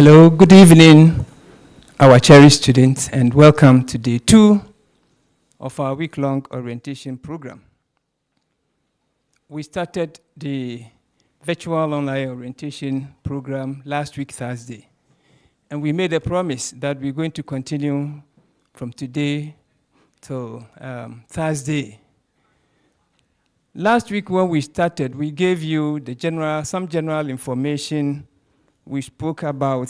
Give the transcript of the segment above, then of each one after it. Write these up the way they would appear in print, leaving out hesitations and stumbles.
Hello, good evening, our cherished students, and welcome to day 2 of our week-long orientation program. We started the virtual online orientation program last week, Thursday, and we made a promise that we're going to continue from today till Thursday. Last week when we started, we gave you some general information. We spoke about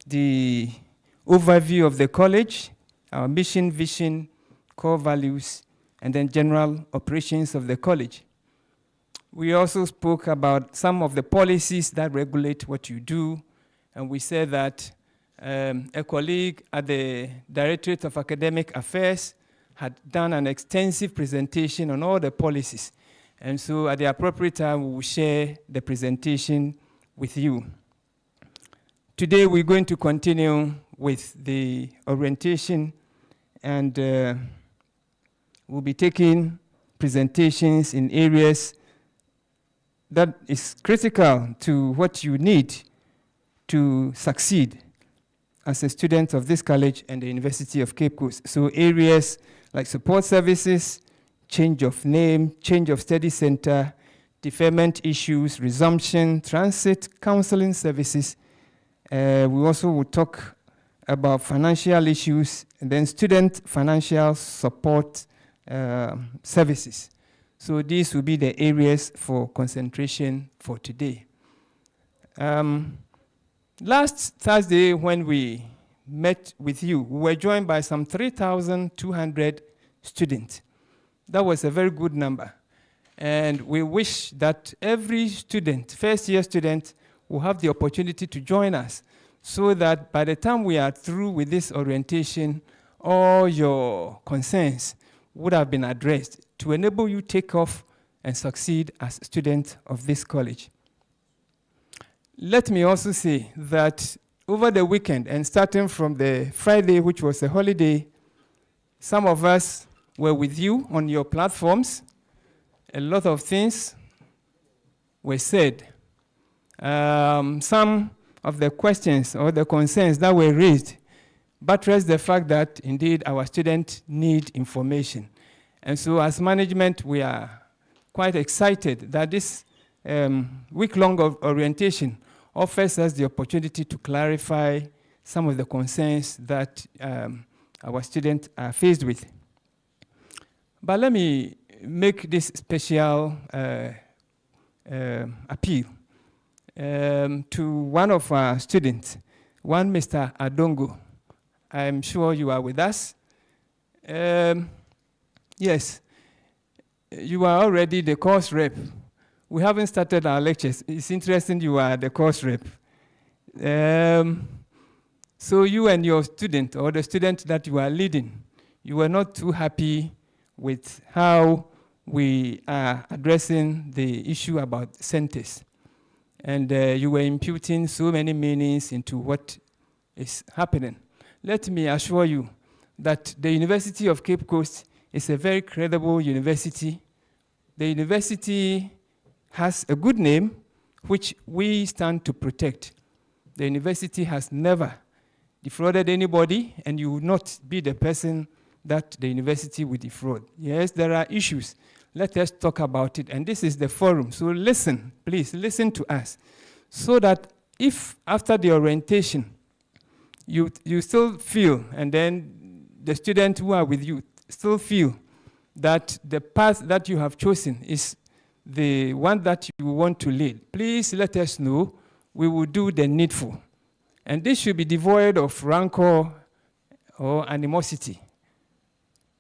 the overview of the college, our mission, vision, core values, and then general operations of the college. We also spoke about some of the policies that regulate what you do, and we said that a colleague at the Directorate of Academic Affairs had done an extensive presentation on all the policies. And so at the appropriate time, we will share the presentation with you. Today, we're going to continue with the orientation, and we'll be taking presentations in areas that is critical to what you need to succeed as a student of this college and the University of Cape Coast. So areas like support services, change of name, change of study center, deferment issues, resumption, transit, counseling services. We also will talk about financial issues and then student financial support services. So these will be the areas for concentration for today. Last Thursday when we met with you, we were joined by some 3,200 students. That was a very good number. And we wish that every student, first-year student, will have the opportunity to join us so that by the time we are through with this orientation, all your concerns would have been addressed to enable you take off and succeed as a student of this college. Let me also say that over the weekend and starting from the Friday, which was a holiday, some of us were with you on your platforms. A lot of things were said. Some of the questions or the concerns that were raised buttress the fact that indeed our students need information. And so as management, we are quite excited that this week-long orientation offers us the opportunity to clarify some of the concerns that our students are faced with. But let me make this special appeal to one of our students, one Mr. Adongo. I'm sure you are with us. Yes, you are already the course rep. We haven't started our lectures. It's interesting you are the course rep. So you and your student, or the student that you are leading, you were not too happy with how we are addressing the issue about centers. And you were imputing so many meanings into what is happening. Let me assure you that the University of Cape Coast is a very credible university. The university has a good name, which we stand to protect. The university has never defrauded anybody, and you will not be the person that the university will defraud. Yes, there are issues. Let us talk about it, and this is the forum. So listen, please, listen to us, so that if after the orientation, you still feel, and then the students who are with you still feel that the path that you have chosen is the one that you want to lead, please let us know. We will do the needful. And this should be devoid of rancor or animosity.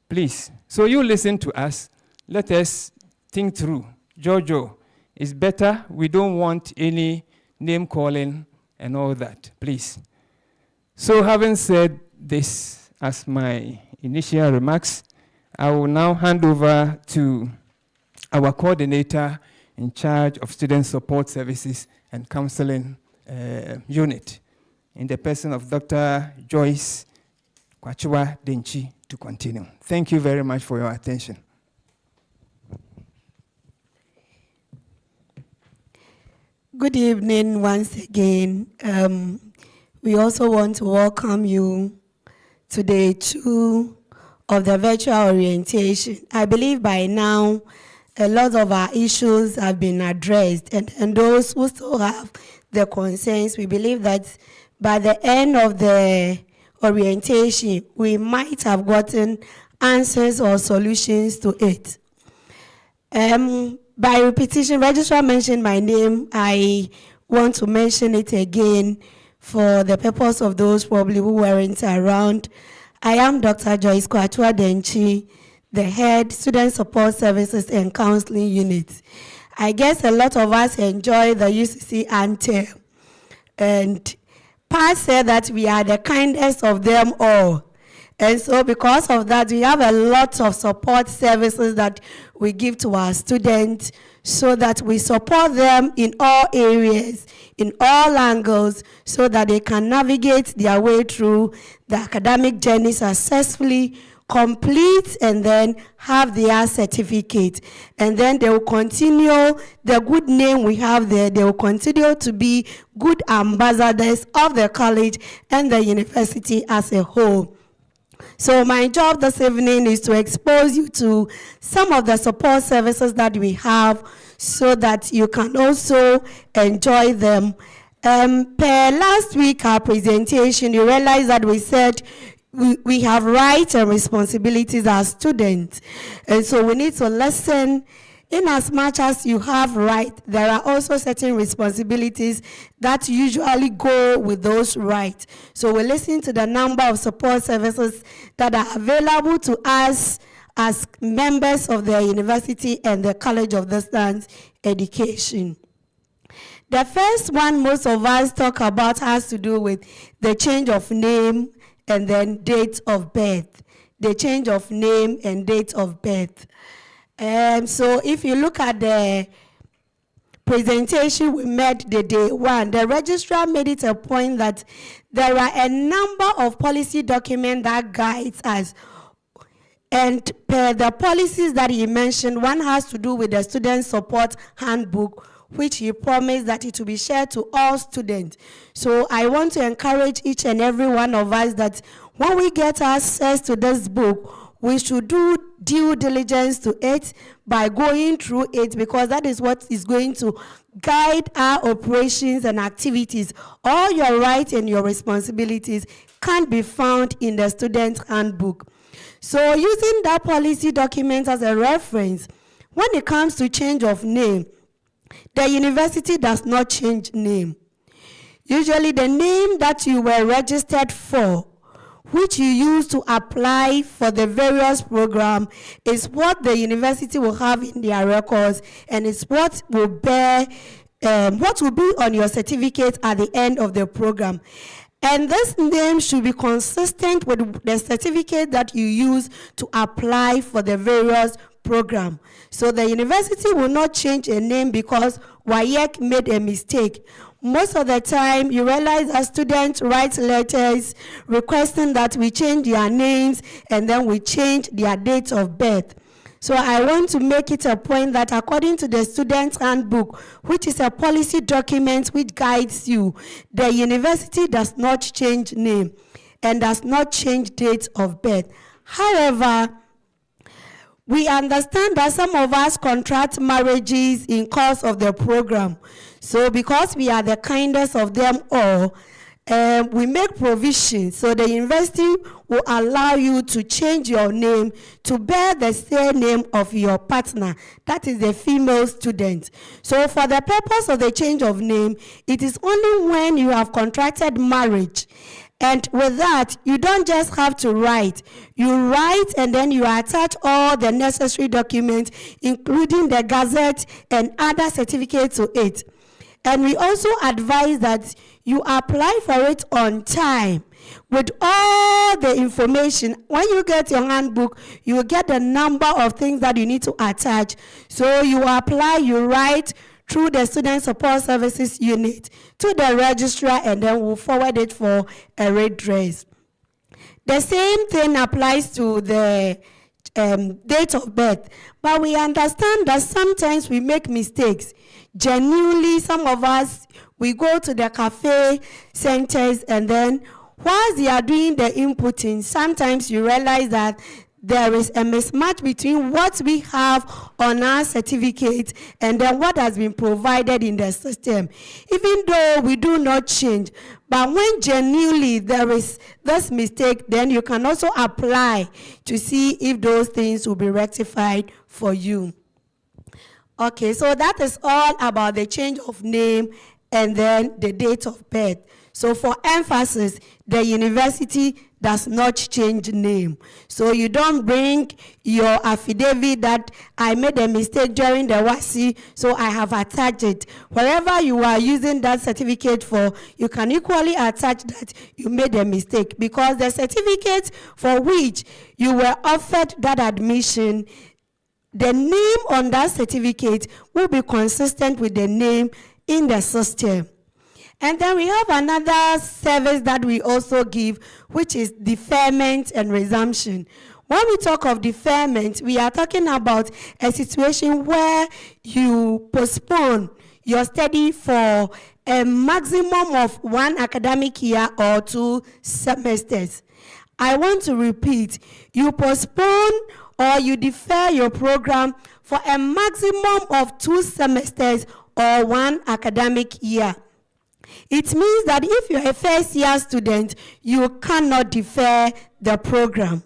Please. So you listen to us. Let us think through. Jojo is better. We don't want any name calling and all that, please. So having said this as my initial remarks, I will now hand over to our coordinator in charge of student support services and counseling unit, in the person of Dr. Joyce Kwachua Denchi, to continue. Thank you very much for your attention. Good evening once again. We also want to welcome you to day 2 of the virtual orientation. I believe by now a lot of our issues have been addressed, and those who still have the concerns, we believe that by the end of the orientation, we might have gotten answers or solutions to it. By repetition, registrar mentioned my name. I want to mention it again for the purpose of those probably who weren't around. I am Dr. Joyce Kwatua Denchi, the head Student Support Services and Counseling Unit. I guess a lot of us enjoy the UCC anthem, and Pat said that we are the kindest of them all. And so because of that, we have a lot of support services that we give to our students so that we support them in all areas, in all angles, so that they can navigate their way through the academic journey successfully, complete, and then have their certificate. And then they will continue the good name we have there. They will continue to be good ambassadors of the college and the university as a whole. So my job this evening is to expose you to some of the support services that we have so that you can also enjoy them. Per last week, our presentation, you realize that we said we have rights and responsibilities as students. And so we need to listen. In as much as you have rights, there are also certain responsibilities that usually go with those rights. So we listen to the number of support services that are available to us as members of the university and the College of Distance Education. The first one most of us talk about has to do with the change of name and then date of birth. The change of name and date of birth. So if you look at the presentation we made the day 1, the registrar made it a point that there are a number of policy documents that guides us. And per the policies that he mentioned, one has to do with the student support handbook, which he promised that it will be shared to all students. So I want to encourage each and every one of us that when we get access to this book, we should do due diligence to it by going through it, because that is what is going to guide our operations and activities. All your rights and your responsibilities can be found in the student handbook. So using that policy document as a reference, when it comes to change of name, the university does not change name. Usually the name that you were registered for, which you use to apply for the various programs, is what the university will have in their records, and it's what will bear, what will be on your certificate at the end of the program. And this name should be consistent with the certificate that you use to apply for the various program. So the university will not change a name because WAEC made a mistake. Most of the time, you realize that students write letters requesting that we change their names, and then we change their date of birth. So I want to make it a point that according to the student handbook, which is a policy document which guides you, the university does not change name and does not change date of birth. However, we understand that some of us contract marriages in course of the program. So because we are the kindest of them all, we make provisions. So the university will allow you to change your name to bear the same name of your partner. That is the female student. So for the purpose of the change of name, it is only when you have contracted marriage. And with that, you don't just have to write. You write and then you attach all the necessary documents, including the gazette and other certificates to it. And we also advise that you apply for it on time with all the information. When you get your handbook, you will get the number of things that you need to attach. So you apply, you write through the Student Support Services Unit to the registrar, and then we'll forward it for a redress. The same thing applies to the date of birth. But we understand that sometimes we make mistakes. Genuinely, some of us, we go to the cafe centers, and then whilst they are doing the inputting, sometimes you realize that there is a mismatch between what we have on our certificate and then what has been provided in the system. Even though we do not change, but when genuinely there is this mistake, then you can also apply to see if those things will be rectified for you. Okay, so that is all about the change of name and then the date of birth. So for emphasis, the university does not change name. So you don't bring your affidavit that I made a mistake during the WASI, so I have attached it. Wherever you are using that certificate for, you can equally attach that you made a mistake, because the certificate for which you were offered that admission, the name on that certificate will be consistent with the name in the system. And then we have another service that we also give, which is deferment and resumption. When we talk of deferment, we are talking about a situation where you postpone your study for a maximum of 1 academic year or 2 semesters. I want to repeat, you postpone or you defer your program for a maximum of 2 semesters or 1 academic year. It means that if you're a first-year student, you cannot defer the program.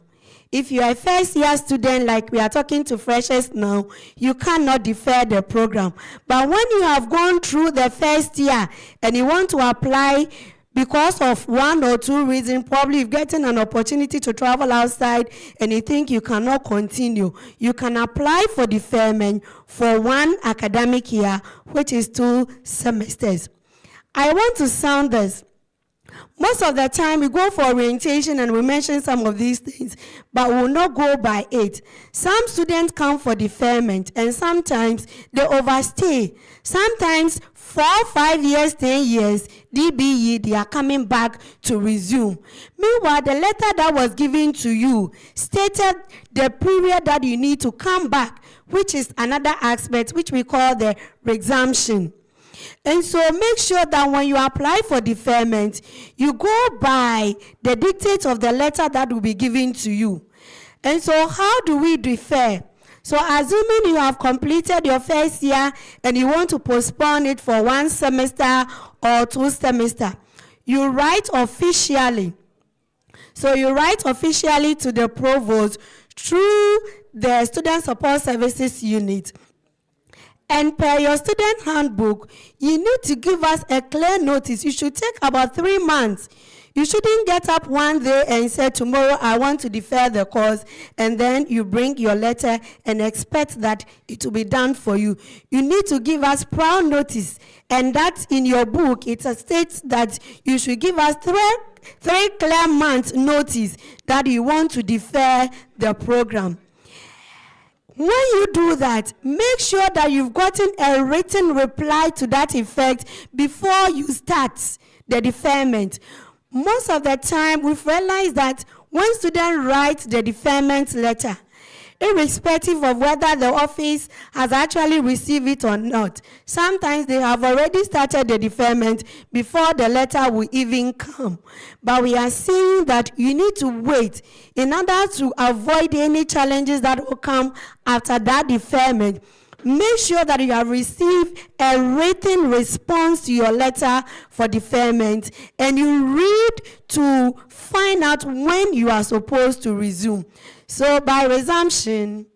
If you're a first-year student, like we are talking to freshers now, you cannot defer the program. But when you have gone through the first year and you want to apply because of 1 or 2 reasons, probably you've gotten an opportunity to travel outside and you think you cannot continue, you can apply for deferment for 1 academic year, which is 2 semesters. I want to sound this. Most of the time we go for orientation and we mention some of these things, but we will not go by it. Some students come for deferment and sometimes they overstay. Sometimes 4, 5 years, 10 years, DBE, they are coming back to resume. Meanwhile, the letter that was given to you stated the period that you need to come back, which is another aspect which we call the resumption. And so make sure that when you apply for deferment, you go by the dictate of the letter that will be given to you. And so how do we defer? So assuming you have completed your first year and you want to postpone it for 1 semester or 2 semesters, you write officially. So you write officially to the provost through the Student Support Services Unit. And per your student handbook, you need to give us a clear notice. You should take about 3 months. You shouldn't get up one day and say, tomorrow I want to defer the course, and then you bring your letter and expect that it will be done for you. You need to give us prior notice, and that in your book, it states that you should give us 3 clear months notice that you want to defer the program. When you do that, make sure that you've gotten a written reply to that effect before you start the deferment. Most of the time, we've realized that when students write the deferment letter, irrespective of whether the office has actually received it or not, sometimes they have already started the deferment before the letter will even come. But we are seeing that you need to wait in order to avoid any challenges that will come after that deferment. Make sure that you have received a written response to your letter for deferment, and you read to find out when you are supposed to resume. So by resumption,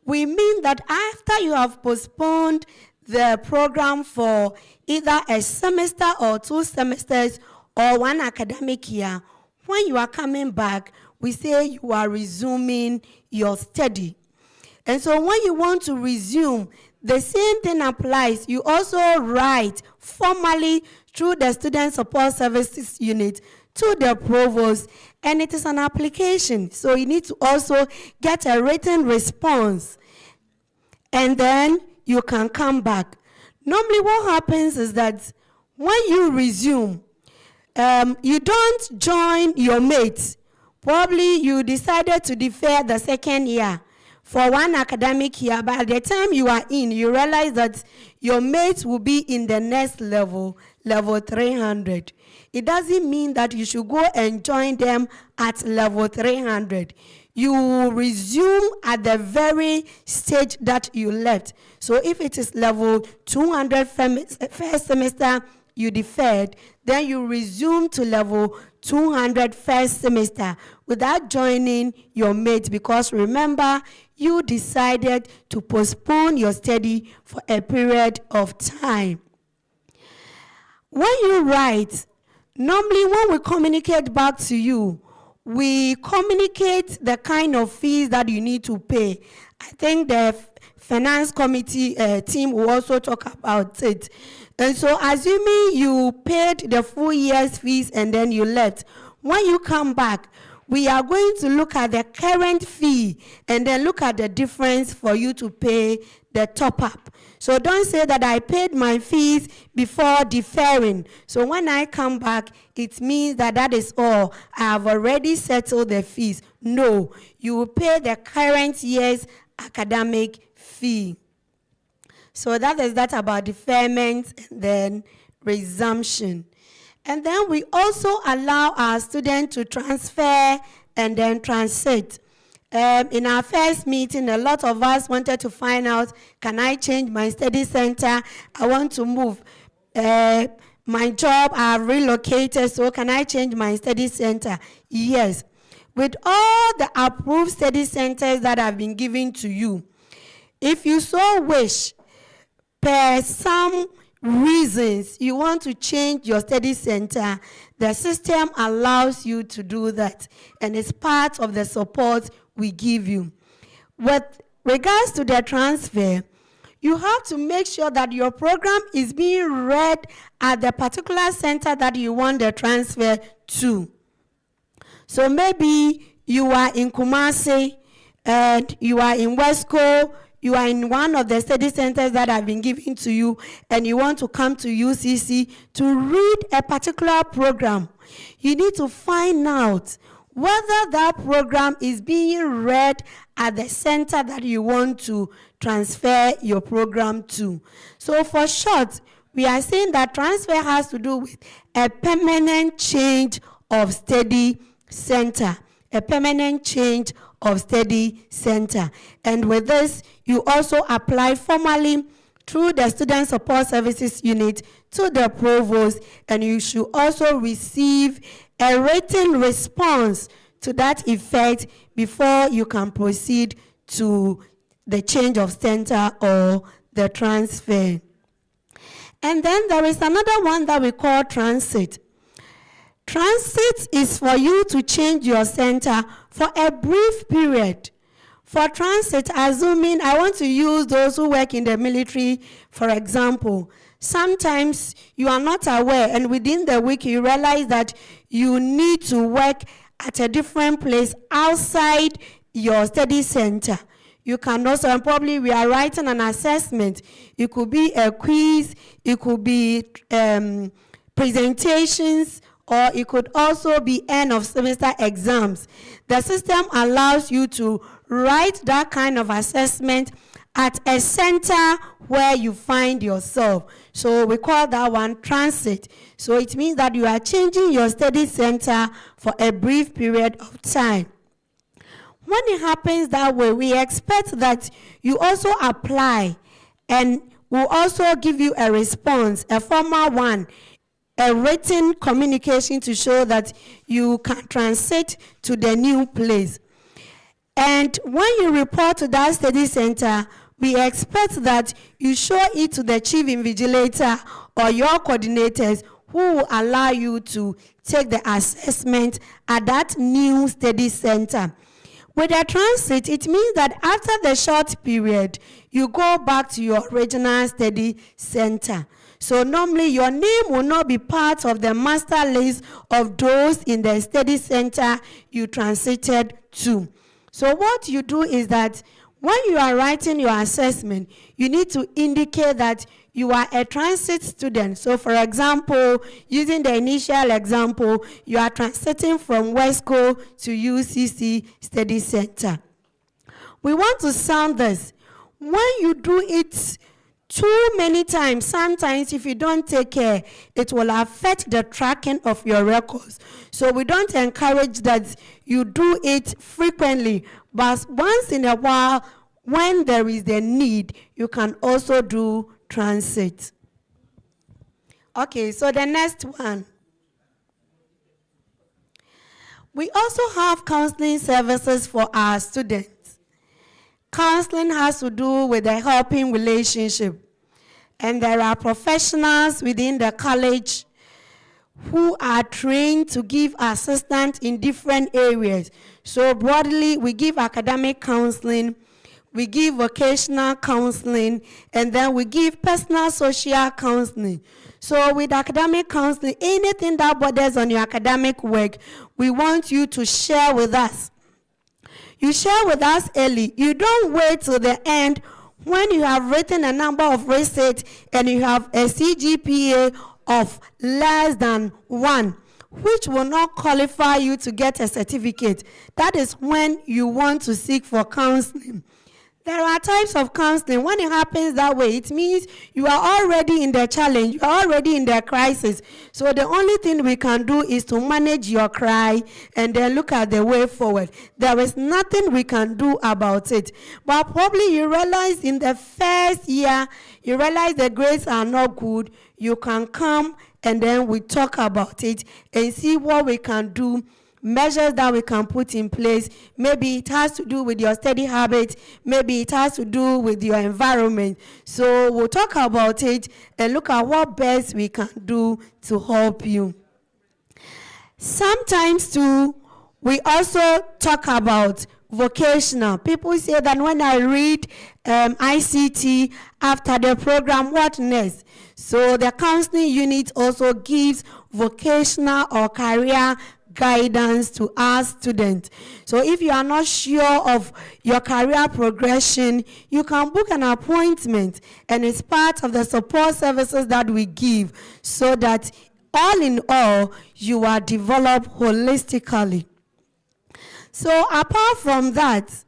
we mean that after you have postponed the program for either a semester or 2 semesters or 1 academic year, when you are coming back, we say you are resuming your study. And so when you want to resume, the same thing applies. You also write formally through the Student Support Services Unit to the provost, and it is an application. So you need to also get a written response, and then you can come back. Normally what happens is that when you resume, you don't join your mates Probably you decided to defer the second year for one academic year, but at the time you are in, you realize that your mates will be in the next level, level 300. It doesn't mean that you should go and join them at level 300. You will resume at the very stage that you left. So if it is level 200 first semester you deferred, then you resume to level 200 first semester without joining your mates, because remember, you decided to postpone your study for a period of time. When you write, normally when we communicate back to you, we communicate the kind of fees that you need to pay. I think the finance committee team will also talk about it. And so assuming you paid the full year's fees and then you left, when you come back, we are going to look at the current fee and then look at the difference for you to pay the top up. So don't say that I paid my fees before deferring. So when I come back, it means that that is all. I have already settled the fees. No, you will pay the current year's academic fee. So that is that about deferment and then resumption. And then we also allow our students to transfer and then transit. In our first meeting, a lot of us wanted to find out, can I change my study center? I want to move. My job, I've relocated, so can I change my study center? Yes. With all the approved study centers that have been given to you, if you so wish, per some reasons you want to change your study center, the system allows you to do that, and it's part of the support we give you. With regards to the transfer, you have to make sure that your program is being read at the particular center that you want the transfer to. So maybe you are in Kumasi and you are in Wesco, you are in one of the study centers that have been given to you, and you want to come to UCC to read a particular program. You need to find out whether that program is being read at the center that you want to transfer your program to. So for short, we are saying that transfer has to do with a permanent change of study center. A permanent change of study center. And with this, you also apply formally through the Student Support Services Unit to the provost, and you should also receive a written response to that effect before you can proceed to the change of center or the transfer. And then there is another one that we call transit. Transit is for you to change your center for a brief period. For transit, assuming I want to use those who work in the military, for example, sometimes you are not aware, and within the week you realize that you need to work at a different place outside your study center. You can also, and probably we are writing an assessment. It could be a quiz, it could be presentations, or it could also be end of semester exams. The system allows you to write that kind of assessment at a center where you find yourself. So we call that one transit. So it means that you are changing your study center for a brief period of time. When it happens that way, we expect that you also apply, and we'll also give you a response, a formal one, a written communication to show that you can transit to the new place. And when you report to that study center, we expect that you show it to the chief invigilator or your coordinators, who will allow you to take the assessment at that new study center. With a transit, it means that after the short period, you go back to your original study center. So normally your name will not be part of the master list of those in the study center you transited to. So what you do is that When you are writing your assessment, you need to indicate that you are a transit student. So for example, using the initial example, you are transiting from Wesco to UCC Study Center. We want to sound this. When you do it too many times, sometimes if you don't take care, it will affect the tracking of your records. So we don't encourage that you do it frequently, but once in a while, when there is a need, you can also do transit. Okay, so the next one. We also have counseling services for our students. Counseling has to do with the helping relationship. And there are professionals within the college who are trained to give assistance in different areas. So broadly, we give academic counseling, we give vocational counseling, and then we give personal social counseling. So with academic counseling, anything that borders on your academic work, we want you to share with us. You share with us early. You don't wait till the end when you have written a number of receipts and you have a CGPA of less than 1, which will not qualify you to get a certificate. That is when you want to seek for counseling. There are types of counseling. When it happens that way, it means you are already in the challenge, you are already in the crisis. So the only thing we can do is to manage your cry and then look at the way forward. There is nothing we can do about it. But probably you realize in the first year, you realize the grades are not good. You can come and then we talk about it and see what we can do, measures that we can put in place. Maybe it has to do with your study habits. Maybe it has to do with your environment. So we'll talk about it and look at what best we can do to help you. Sometimes too, we also talk about vocational. People say that when I read ICT after the program, what next? So the counseling unit also gives vocational or career guidance to our students. So if you are not sure of your career progression, you can book an appointment, and it's part of the support services that we give, so that all in all, you are developed holistically. So apart from that,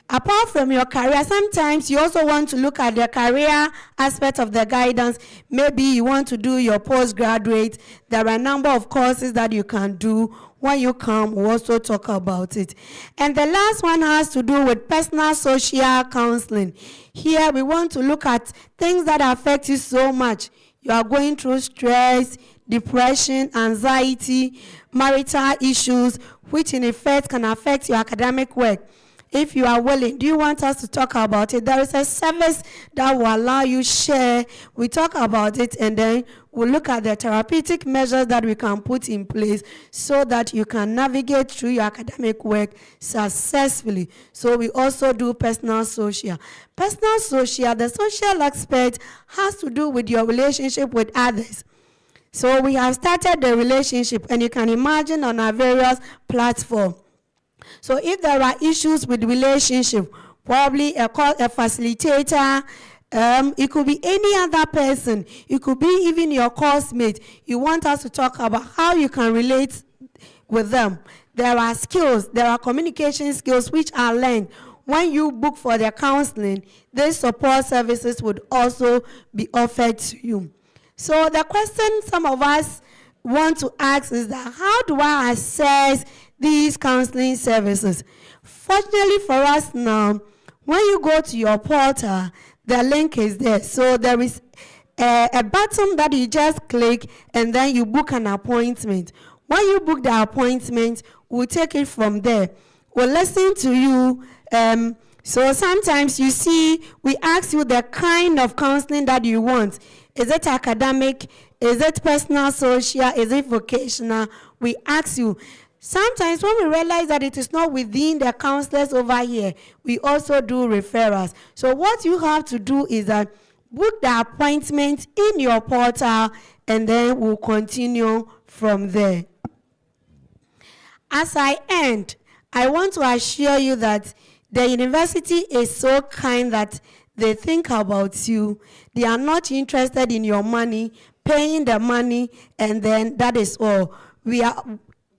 apart from your career, sometimes you also want to look at the career aspect of the guidance. Maybe you want to do your postgraduate. There are a number of courses that you can do. When you come, we'll also talk about it. And the last one has to do with personal social counseling. Here we want to look at things that affect you so much. You are going through stress, depression, anxiety, marital issues, which in effect can affect your academic work. If you are willing, do you want us to talk about it? There is a service that will allow you share. We talk about it, and then we'll look at the therapeutic measures that we can put in place so that you can navigate through your academic work successfully. So we also do personal social. Personal social, the social aspect has to do with your relationship with others. So we have started the relationship, and you can imagine on our various platforms. So if there are issues with relationship, probably a facilitator, it could be any other person, it could be even your coursemate. You want us to talk about how you can relate with them. There are skills, there are communication skills which are learned. When you book for the counseling, these support services would also be offered to you. So the question some of us want to ask is that, how do I assess these counseling services? Fortunately for us now, when you go to your portal, the link is there. So there is a button that you just click, and then you book an appointment. When you book the appointment, we'll take it from there. We'll listen to you. So sometimes you see, we ask you the kind of counseling that you want. Is it academic? Is it personal, social? Is it vocational? We ask you. Sometimes when we realize that it is not within the counselors over here, we also do referrals. So what you have to do is that book the appointment in your portal, and then we'll continue from there. As I end, I want to assure you that The university is so kind that they think about you. They are not interested in your money, paying the money, and then that is all. We are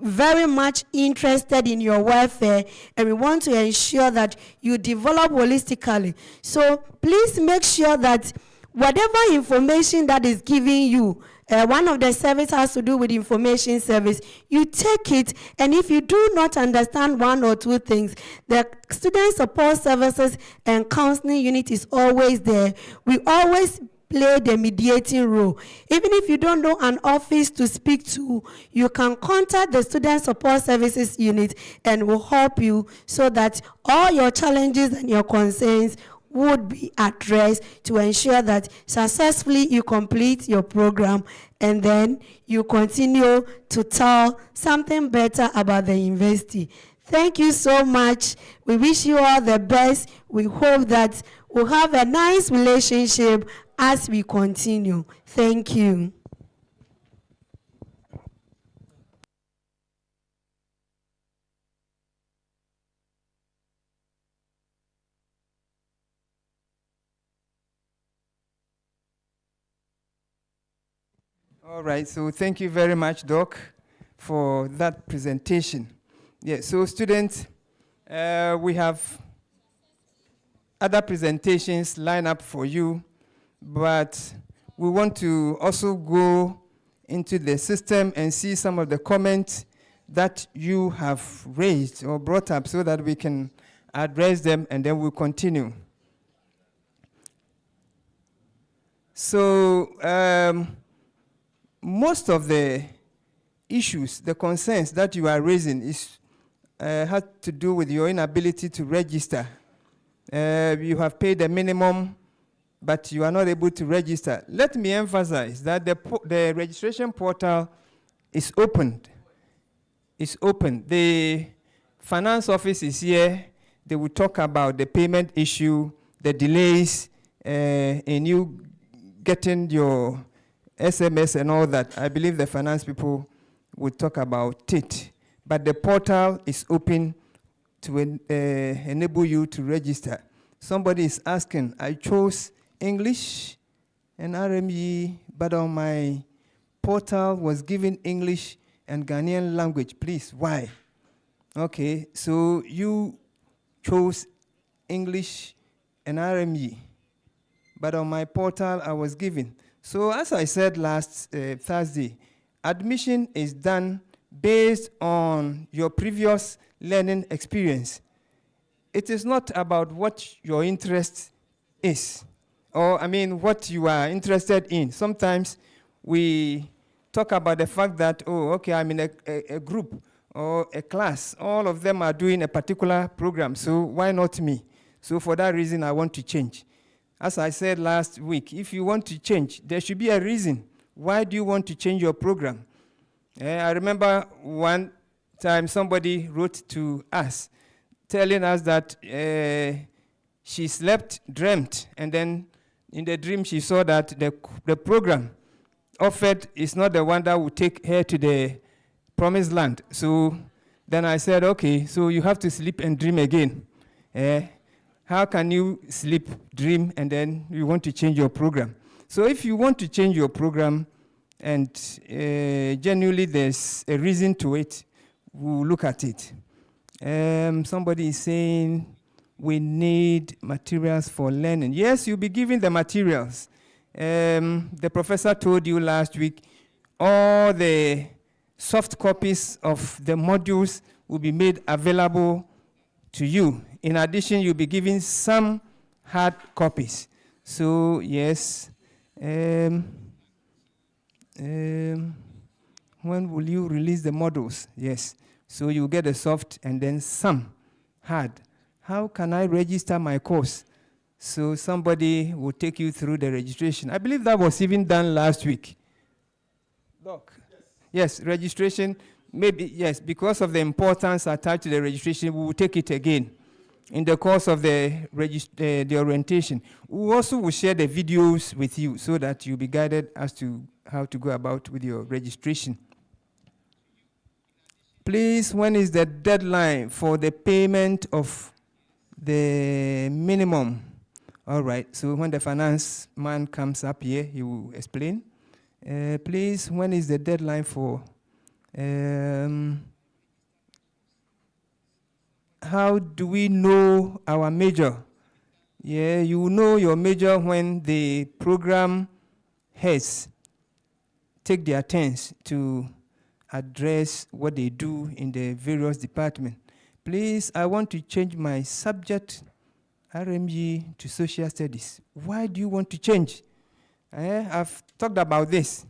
very much interested in your welfare, and we want to ensure that you develop holistically. So please make sure that whatever information that is giving you, one of the service has to do with information service, you take it, and if you do not understand one or two things, the student support services and counseling unit is always there. We always play the mediating role. Even if you don't know an office to speak to, you can contact the student support services unit and will help you so that all your challenges and your concerns would be addressed to ensure that successfully you complete your program and then you continue to tell something better about the university. Thank you so much. We wish you all the best. We hope that we'll have a nice relationship as we continue. Thank you. All right, so thank you very much, Doc, for that presentation. Yeah, so students, we have other presentations lined up for you, but we want to also go into the system and see some of the comments that you have raised or brought up so that we can address them, and then we'll continue. So, most of the issues, the concerns that you are raising has to do with your inability to register. You have paid the minimum, but you are not able to register. Let me emphasize that the registration portal is opened. It's open. The finance office is here. They will talk about the payment issue, the delays in you getting your SMS and all that. I believe the finance people will talk about it. But the portal is open to enable you to register. Somebody is asking, I chose English and RME, but on my portal was given English and Ghanaian language. Please, why? Okay, so you chose English and RME, but on my portal I was given. So as I said last Thursday, admission is done based on your previous learning experience. It is not about what your interest is, or what you are interested in. Sometimes we talk about the fact that, oh, okay, I'm in a group or a class. All of them are doing a particular program, so why not me? So for that reason, I want to change. As I said last week, if you want to change, there should be a reason. Why do you want to change your program? I remember one time somebody wrote to us, telling us that she dreamt, and then in the dream she saw that the program offered is not the one that would take her to the promised land. So then I said, okay, so you have to sleep and dream again. How can you sleep, dream, and then you want to change your program? So if you want to change your program, and genuinely there's a reason to it, we'll look at it. Somebody is saying we need materials for learning. Yes, you'll be given the materials. The professor told you last week, all the soft copies of the modules will be made available to you. In addition, you'll be given some hard copies. So, yes. When will you release the modules? Yes. So you get a soft and then some hard. How can I register my course? So somebody will take you through the registration. I believe that was even done last week. Doc? Yes, registration, maybe, yes, because of the importance attached to the registration, we will take it again in the course of the orientation. We also will share the videos with you so that you'll be guided as to how to go about with your registration. Please, when is the deadline for the payment of the minimum. All right, so when the finance man comes up here, he will explain. Please, when is the deadline for how do we know our major? Yeah, you know your major when the program heads take their turns to address what they do in the various departments. Please, I want to change my subject, RMG, to social studies. Why do you want to change? I've talked about this.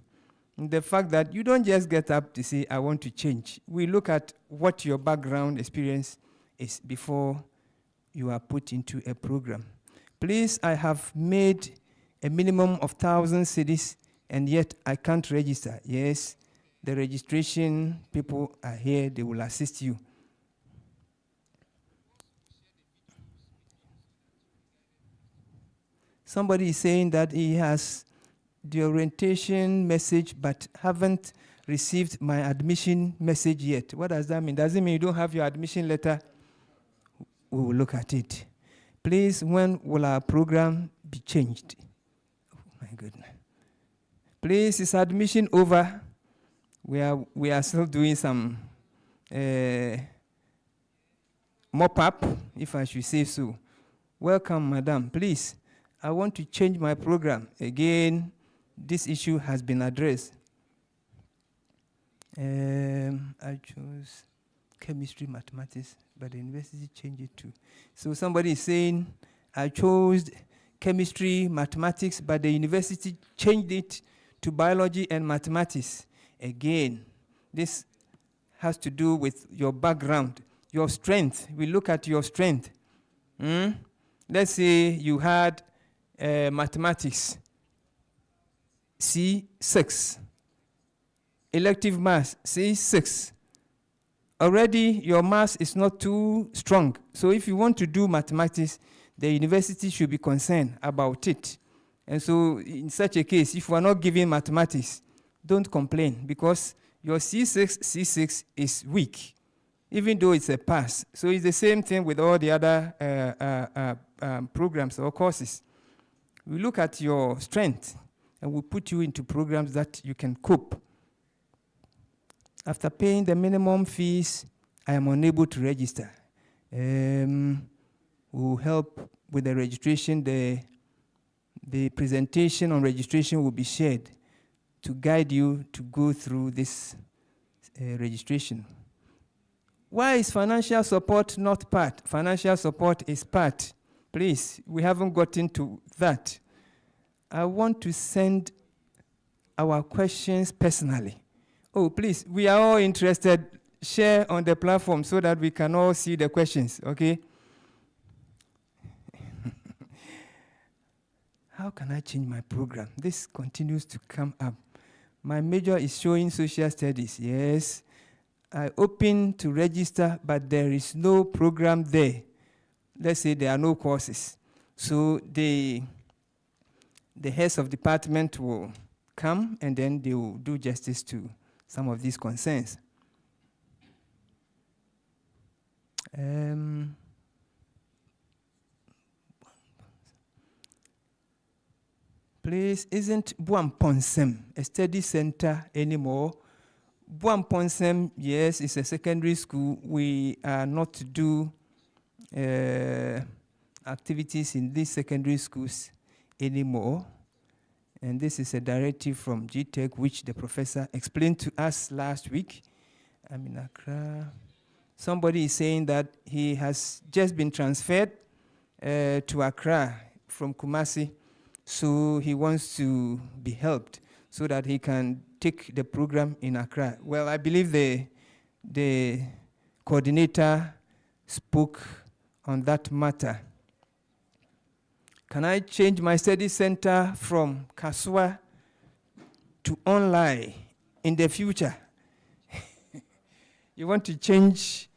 The fact that you don't just get up to say, I want to change. We look at what your background experience is before you are put into a program. Please, I have made a minimum of 1,000 cities, and yet I can't register. Yes, the registration people are here, they will assist you. Somebody is saying that he has the orientation message but haven't received my admission message yet. What does that mean? Does it mean you don't have your admission letter? We will look at it. Please, when will our program be changed? Oh my goodness. Please, is admission over? We are still doing some mop-up, if I should say so. Welcome, madam. Please, I want to change my program. Again, this issue has been addressed. I chose chemistry, mathematics, but the university changed it to. So somebody is saying, I chose chemistry, mathematics, but the university changed it to biology and mathematics. Again, this has to do with your background, your strength. We look at your strength. Let's say you had mathematics, C6. Elective maths, C6. Already your maths is not too strong. So if you want to do mathematics, the university should be concerned about it. And so in such a case, if you are not giving mathematics, don't complain, because your C6 is weak, even though it's a pass. So it's the same thing with all the other programs or courses. We look at your strength and we put you into programs that you can cope. After paying the minimum fees, I am unable to register. We'll help with the registration. The presentation on registration will be shared to guide you to go through this registration. Why is financial support not part? Financial support is part. Please, we haven't gotten to that. I want to send our questions personally. Oh, please, we are all interested. Share on the platform so that we can all see the questions, okay? How can I change my program? This continues to come up. My major is showing social studies. Yes, I open to register, but there is no program there. Let's say there are no courses. So the heads of department will come and then they will do justice to some of these concerns. Please, isn't Buamponsem a study center anymore? Buamponsem, yes, it's a secondary school. We are not to do activities in these secondary schools anymore. And this is a directive from GTech, which the professor explained to us last week. I'm in Accra. Somebody is saying that he has just been transferred to Accra from Kumasi. So he wants to be helped so that he can take the program in Accra. Well, I believe the coordinator spoke on that matter. Can I change my study center from Kaswa to online in the future? You want to change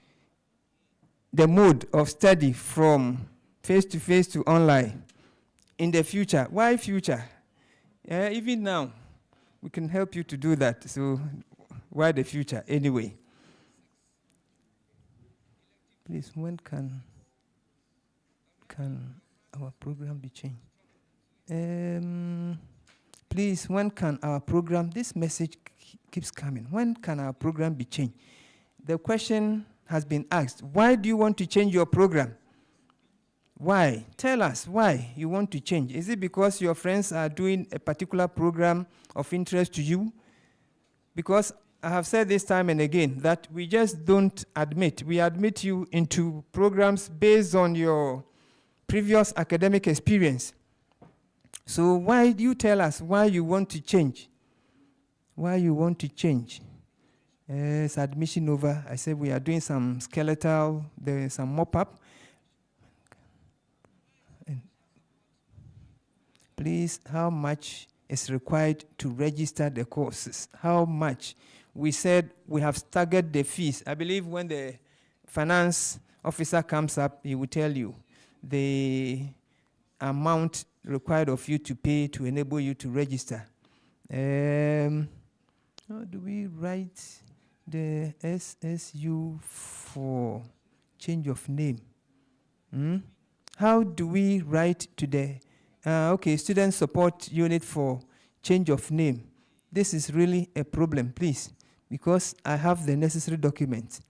the mode of study from face-to-face to online in the future. Why future? Even now, we can help you to do that. So why the future anyway? Please, when can... can our program be changed? Please, when can our program, this message keeps coming. When can our program be changed? The question has been asked, why do you want to change your program? Why? Tell us why you want to change. Is it because your friends are doing a particular program of interest to you? Because I have said this time and again that we just don't admit. We admit you into programs based on your previous academic experience. So why do you tell us why you want to change? Why you want to change? It's admission over. I said we are doing some skeletal, there is some mop-up. Please, how much is required to register the courses? How much? We said we have staggered the fees. I believe when the finance officer comes up, he will tell you the amount required of you to pay to enable you to register. How do we write the SSU for change of name? How do we write to the student support unit for change of name? This is really a problem, please, because I have the necessary documents.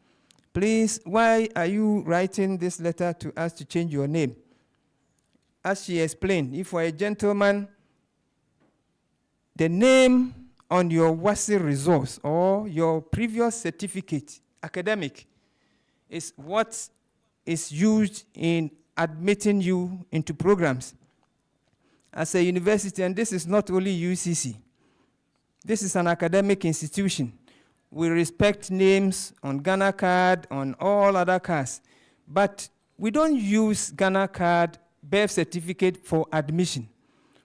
Please, why are you writing this letter to us to change your name? As she explained, if for a gentleman, the name on your WASI resource or your previous certificate, academic, is what is used in admitting you into programs. As a university, and this is not only UCC, this is an academic institution. We respect names on Ghana card, on all other cards, but we don't use Ghana card birth certificate for admission.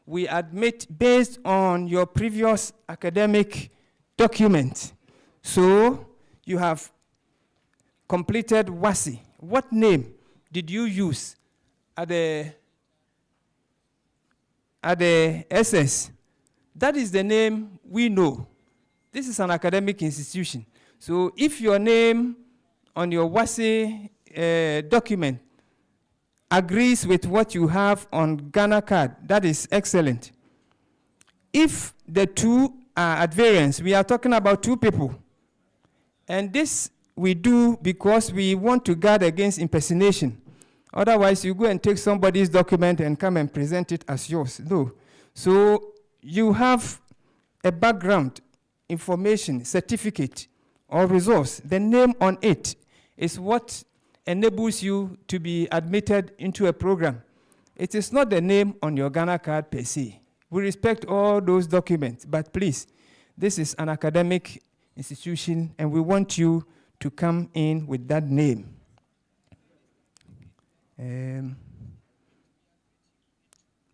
We admit based on your previous academic document. So you have completed WASI. What name did you use at the SS? That is the name we know. This is an academic institution. So if your name on your WASI document agrees with what you have on Ghana card, that is excellent. If the two are at variance, we are talking about two people. And this we do because we want to guard against impersonation. Otherwise, you go and take somebody's document and come and present it as yours. No. So you have a background information, certificate, or resource. The name on it is what enables you to be admitted into a program. It is not the name on your Ghana card per se. We respect all those documents, but please, this is an academic institution, and we want you to come in with that name.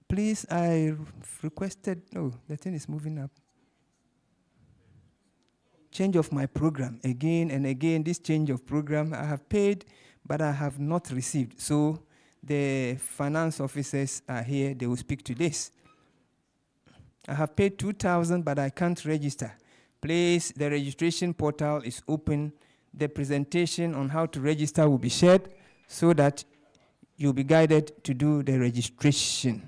Please, I requested, the thing is moving up. Change of my program, again and again, this change of program, I have paid, but I have not received. So the finance officers are here, they will speak to this. I have paid 2,000, but I can't register. Please, the registration portal is open. The presentation on how to register will be shared so that you'll be guided to do the registration.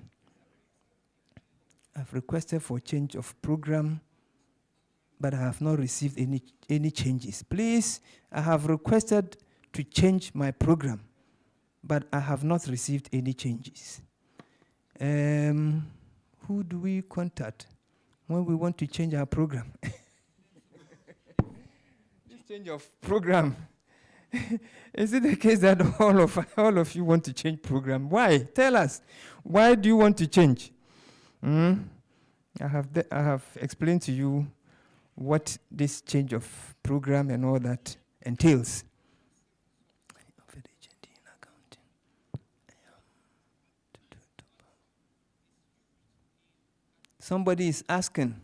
I've requested for change of program, but I have not received any changes. Please, I have requested to change my program, but I have not received any changes. Who do we contact when we want to change our program? This change of program. Is it the case that all of you want to change program? Why? Tell us. Why do you want to change? I have explained to you what this change of program and all that entails. Somebody is asking,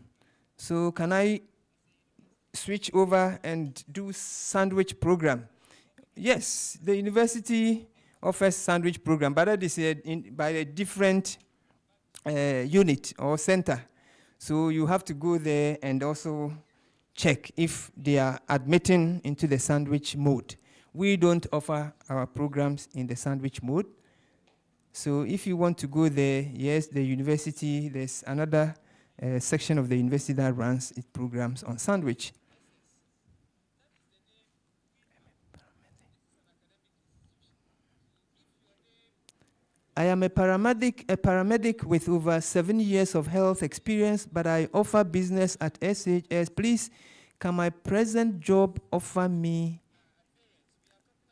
so can I switch over and do sandwich program? Yes, the university offers sandwich program, but that is by a different unit or center. So you have to go there and also check if they are admitting into the sandwich mode. We don't offer our programs in the sandwich mode. So if you want to go there, yes, the university, there's another section of the university that runs its programs on sandwich. I am a paramedic with over 7 years of health experience, but I offer business at SHS. Please, can my present job offer me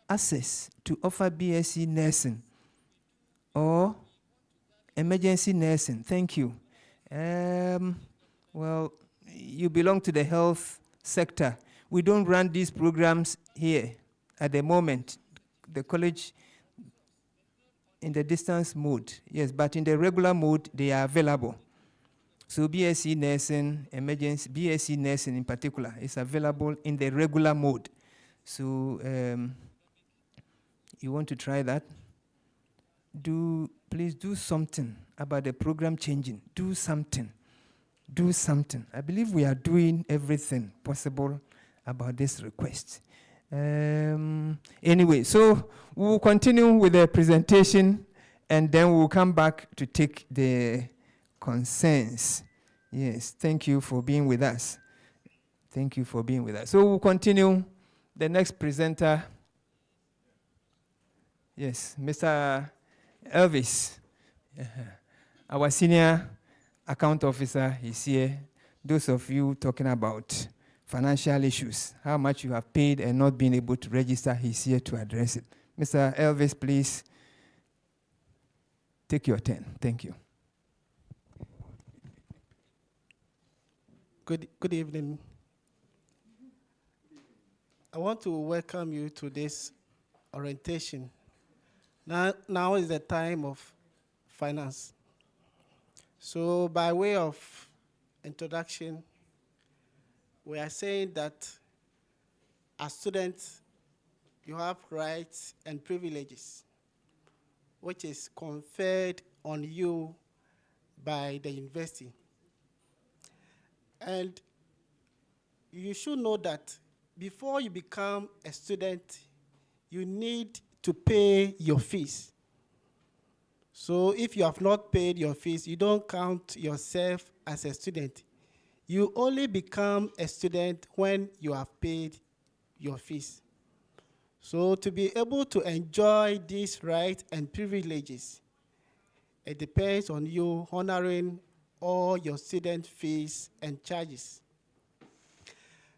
access to offer BSc nursing or emergency nursing? Thank you. Well, you belong to the health sector. We don't run these programs here at the moment. The college in the distance mode, yes, but in the regular mode, they are available. So BSc nursing, emergency, BSc nursing in particular is available in the regular mode. So you want to try that? Please do something about the program changing. Do something. Do something. I believe we are doing everything possible about this request. Anyway, so we'll continue with the presentation and then we'll come back to take the concerns. Yes, thank you for being with us. Thank you for being with us. So we'll continue. The next presenter, yes, Mr. Elvis, our senior account officer is here. Those of you talking about financial issues, how much you have paid and not been able to register, he's here to address it. Mr. Elvis, please take your turn. Thank you. Good evening. I want to welcome you to this orientation. Now is the time of finance. So by way of introduction, we are saying that as students, you have rights and privileges, which is conferred on you by the university. And you should know that before you become a student, you need to pay your fees. So if you have not paid your fees, you don't count yourself as a student. You only become a student when you have paid your fees. So to be able to enjoy these rights and privileges, it depends on you honoring all your student fees and charges.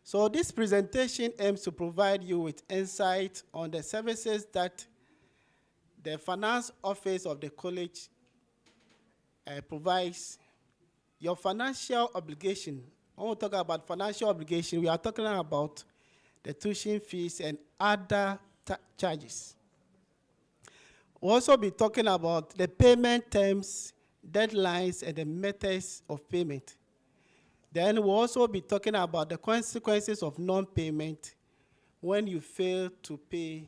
So this presentation aims to provide you with insight on the services that the finance office of the college provides. Your financial obligation, when we talk about financial obligation, we are talking about the tuition fees and other charges. We'll also be talking about the payment terms, deadlines, and the methods of payment. Then we'll also be talking about the consequences of non-payment when you fail to pay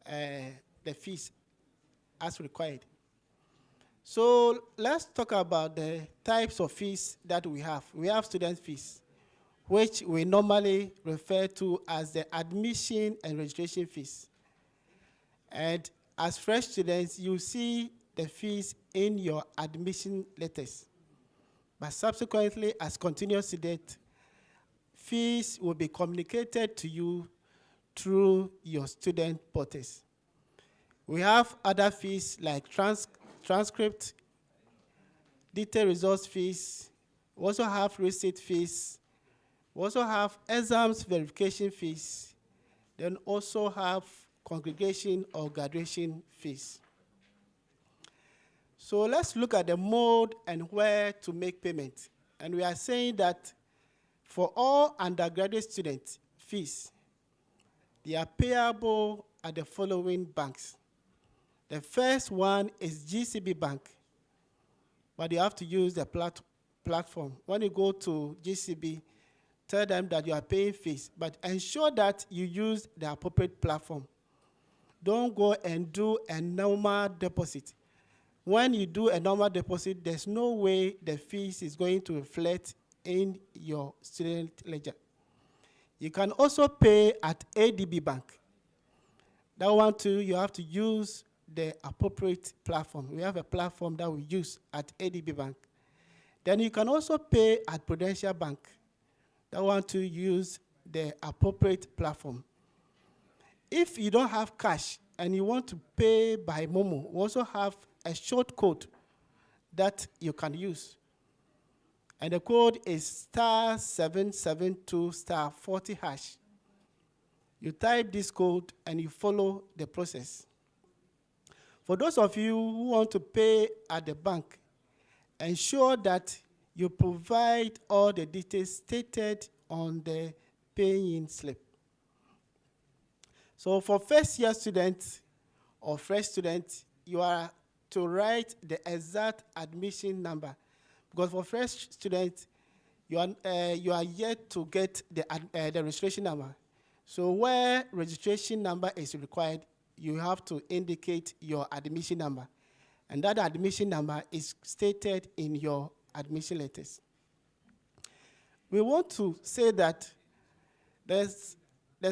the fees as required. So let's talk about the types of fees that we have. We have student fees, which we normally refer to as the admission and registration fees. And as fresh students, you see the fees in your admission letters. But subsequently, as continuous student, fees will be communicated to you through your student portals. We have other fees like transcript, detailed results fees. We also have receipt fees. We also have exams verification fees. Then also have congregation or graduation fees. So let's look at the mode and where to make payment. And we are saying that for all undergraduate student fees, they are payable at the following banks. The first one is GCB Bank, but you have to use the platform. When you go to GCB, tell them that you are paying fees, but ensure that you use the appropriate platform. Don't go and do a normal deposit. When you do a normal deposit, there's no way the fees is going to reflect in your student ledger. You can also pay at ADB Bank. That one too, you have to use the appropriate platform. We have a platform that we use at ADB Bank. Then you can also pay at Prudential Bank that want to use the appropriate platform. If you don't have cash and you want to pay by Momo, we also have a short code that you can use. And the code is *772*40#. You type this code and you follow the process. For those of you who want to pay at the bank, ensure that you provide all the details stated on the pay-in slip. So for first-year students or fresh students, you are to write the exact admission number. Because for fresh students, you are yet to get the registration number. So where registration number is required, you have to indicate your admission number. And that admission number is stated in your admission letters. We want to say that there's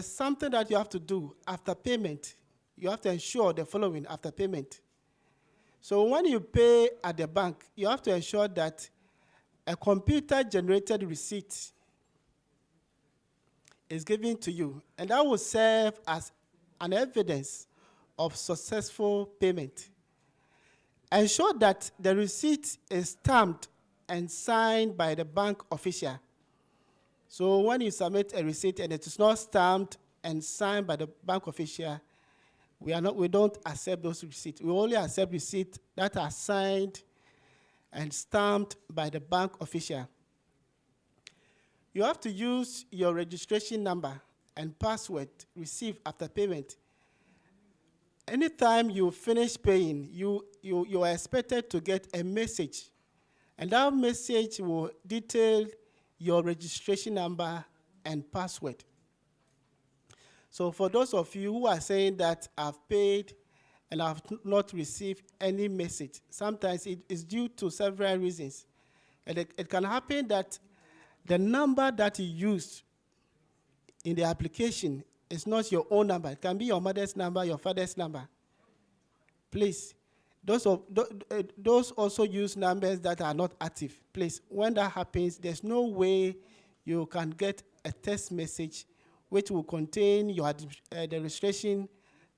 something that you have to do after payment. You have to ensure the following after payment. So when you pay at the bank, you have to ensure that a computer-generated receipt is given to you, and that will serve as an evidence of successful payment. Ensure that the receipt is stamped and signed by the bank official. So when you submit a receipt and it is not stamped and signed by the bank official, we don't accept those receipts. We only accept receipts that are signed and stamped by the bank official. You have to use your registration number and password received after payment. Anytime you finish paying, you are expected to get a message, and that message will detail your registration number and password. So for those of you who are saying that I've paid and I've not received any message, sometimes it is due to several reasons. And it can happen that the number that you used in the application is not your own number. It can be your mother's number, your father's number. Please, those also use numbers that are not active. Please, when that happens, there's no way you can get a text message which will contain your the registration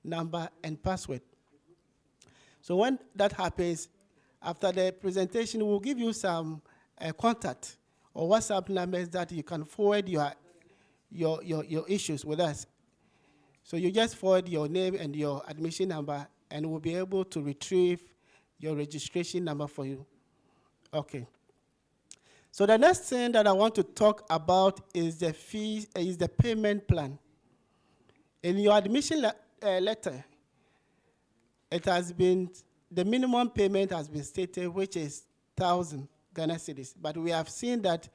number and password. So when that happens, after the presentation, we'll give you some contact or WhatsApp numbers that you can forward your issues with us. So you just forward your name and your admission number, and we'll be able to retrieve your registration number for you. Okay. So the next thing that I want to talk about is the fee, is the payment plan. In your admission letter, it has been, the minimum payment has been stated, which is 1,000 Ghana cedis. But we have seen that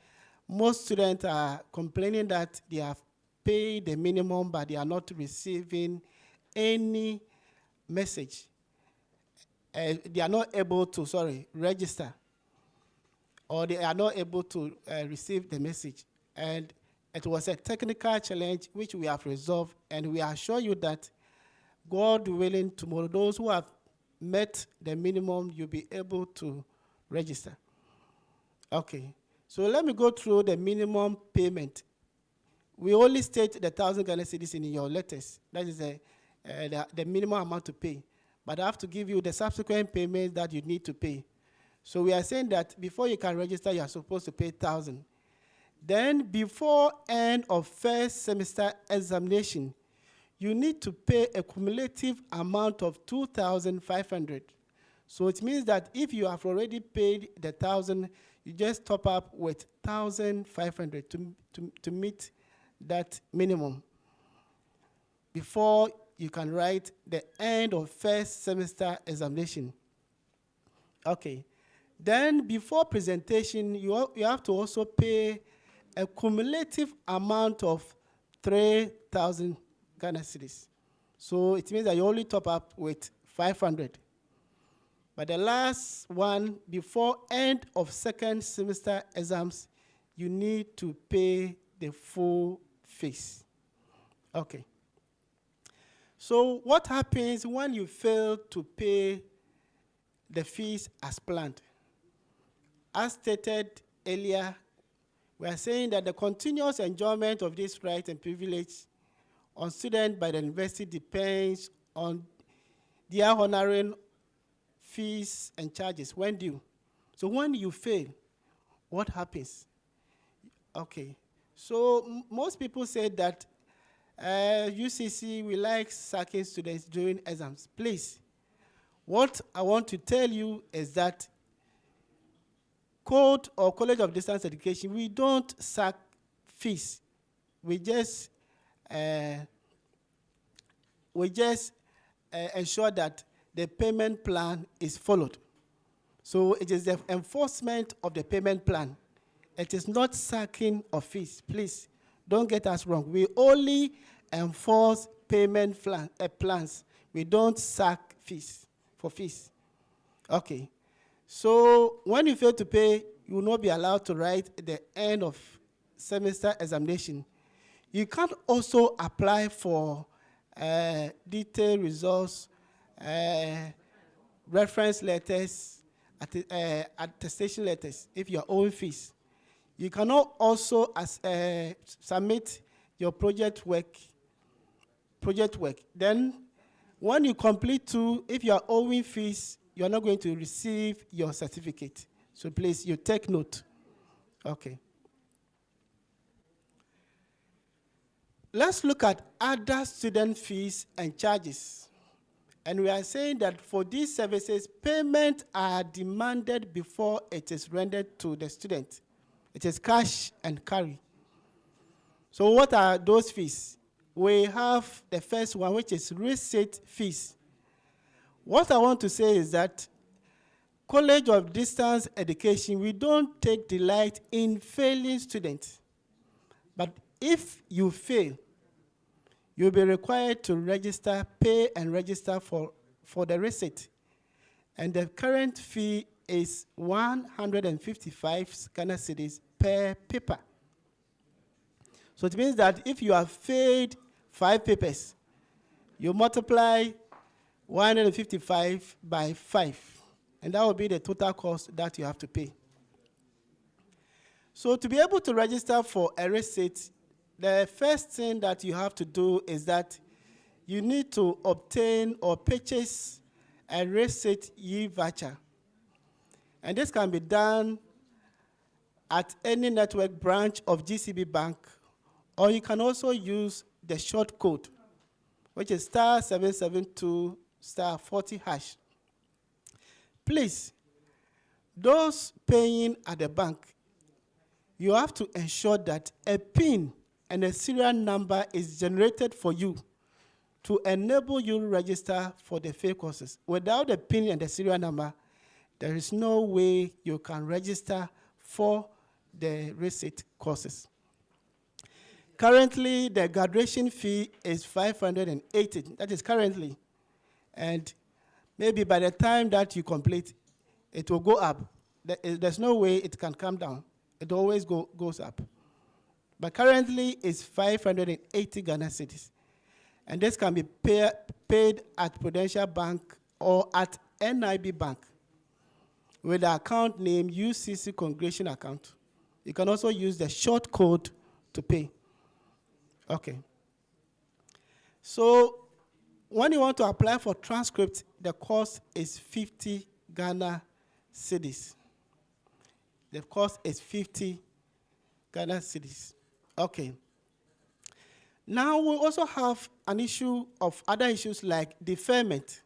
most students are complaining that they have paid the minimum, but they are not receiving any message. They are not able to, register, or they are not able to receive the message. And it was a technical challenge which we have resolved, and we assure you that, God willing, tomorrow, those who have met the minimum, you'll be able to register. Okay, so let me go through the minimum payment. We only state the 1,000 Ghana cedis in your letters. That is the minimum amount to pay. But I have to give you the subsequent payments that you need to pay. So we are saying that before you can register, you are supposed to pay 1,000. Then before end of first semester examination, you need to pay a cumulative amount of 2,500. So it means that if you have already paid the 1,000, you just top up with 1,500 to meet that minimum before you can write the end of first semester examination. Okay. Then before presentation, you have to also pay a cumulative amount of 3,000 Ghana cedis. So it means that you only top up with 500. But the last one, before end of second semester exams, you need to pay the full fees. Okay. So what happens when you fail to pay the fees as planned? As stated earlier, we are saying that the continuous enjoyment of this right and privilege on students by the university depends on their honoring fees and charges when due. So when you fail, what happens? Okay, so most people say that UCC, we like sacking students during exams. Please, what I want to tell you is that Code or College of Distance Education, we don't sack fees. We just ensure that the payment plan is followed. So it is the enforcement of the payment plan. It is not sacking of fees. Please, don't get us wrong. We only enforce payment plans. We don't sack fees for fees. Okay. So when you fail to pay, you will not be allowed to write the end of semester examination. You can also apply for detailed results, reference letters, attestation letters if you are owing fees. You cannot also submit your project work. Then when you complete two, if you are owing fees, you are not going to receive your certificate. So please, you take note. Okay. Let's look at other student fees and charges. And we are saying that for these services, payments are demanded before it is rendered to the student. It is cash and carry. So what are those fees? We have the first one, which is receipt fees. What I want to say is that College of Distance Education, we don't take delight in failing students. But if you fail, you'll be required to register, pay and register for the receipt. And the current fee is 155 Ghana cedis per paper. So it means that if you have failed 5 papers, you multiply 155 by 5, and that will be the total cost that you have to pay. So to be able to register for a receipt, the first thing that you have to do is that you need to obtain or purchase a receipt e-voucher. And this can be done at any network branch of GCB Bank, or you can also use the short code, which is *772 *40#. Please, those paying at the bank, you have to ensure that a PIN and a serial number is generated for you to enable you to register for the FAIR courses. Without the PIN and the serial number, there is no way you can register for the receipt courses. Currently, the graduation fee is 580. That is currently. And maybe by the time that you complete, it will go up. There's no way it can come down. It always goes up. But currently, it's 580 Ghana cedis. And this can be paid at Prudential Bank or at NIB Bank with the account name UCC Congregation Account. You can also use the short code to pay. Okay. So when you want to apply for transcript, the cost is 50 Ghana cedis. The cost is 50 Ghana cedis. Okay. Now we also have an issue of other issues like deferment.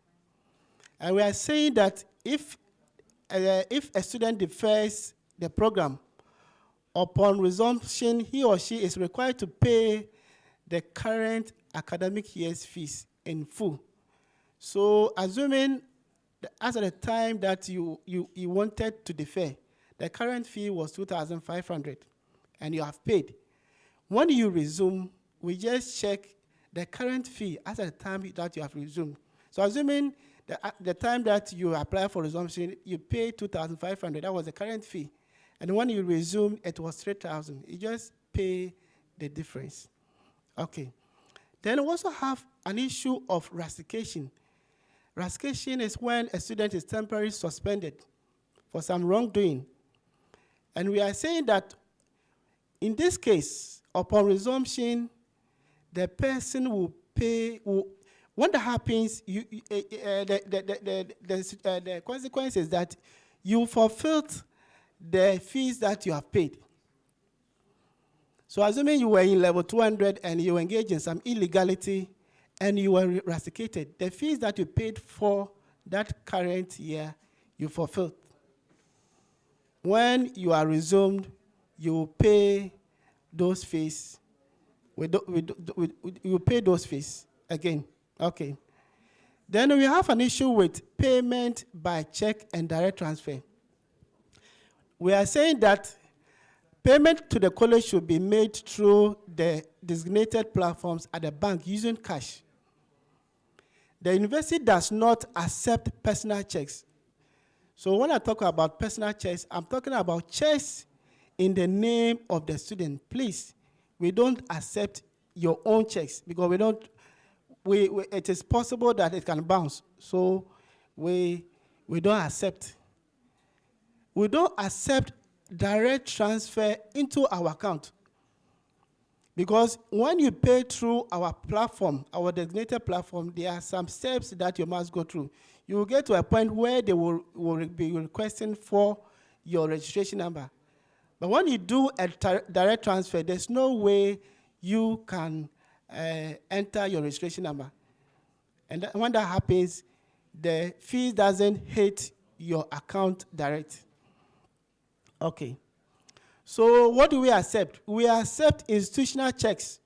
And we are saying that if a student defers the program, upon resumption, he or she is required to pay the current academic year's fees in full. So assuming as at the time that you wanted to defer, the current fee was 2,500 and you have paid. When you resume, we just check the current fee as at the time that you have resumed. So assuming the time that you apply for resumption, you pay 2,500, that was the current fee. And when you resume, it was 3,000. You just pay the difference. Okay. Then we also have an issue of rustication. Rustication is when a student is temporarily suspended for some wrongdoing. And we are saying that in this case, upon resumption, the person will pay, when that happens, the consequence is that you fulfilled the fees that you have paid. So assuming you were in level 200 and you engaged in some illegality and you were rusticated, the fees that you paid for that current year, you fulfilled. When you are resumed, you pay those fees. You pay those fees again. Okay. Then we have an issue with payment by check and direct transfer. We are saying that payment to the college should be made through the designated platforms at the bank using cash. The university does not accept personal checks. So when I talk about personal checks, I'm talking about checks in the name of the student. Please, we don't accept your own checks because it is possible that it can bounce. So we don't accept. We don't accept direct transfer into our account. Because when you pay through our platform, our designated platform, there are some steps that you must go through. You will get to a point where they will be requesting for your registration number. But when you do a direct transfer, there's no way you can enter your registration number. And when that happens, the fee doesn't hit your account direct. Okay. So what do we accept? We accept institutional checks.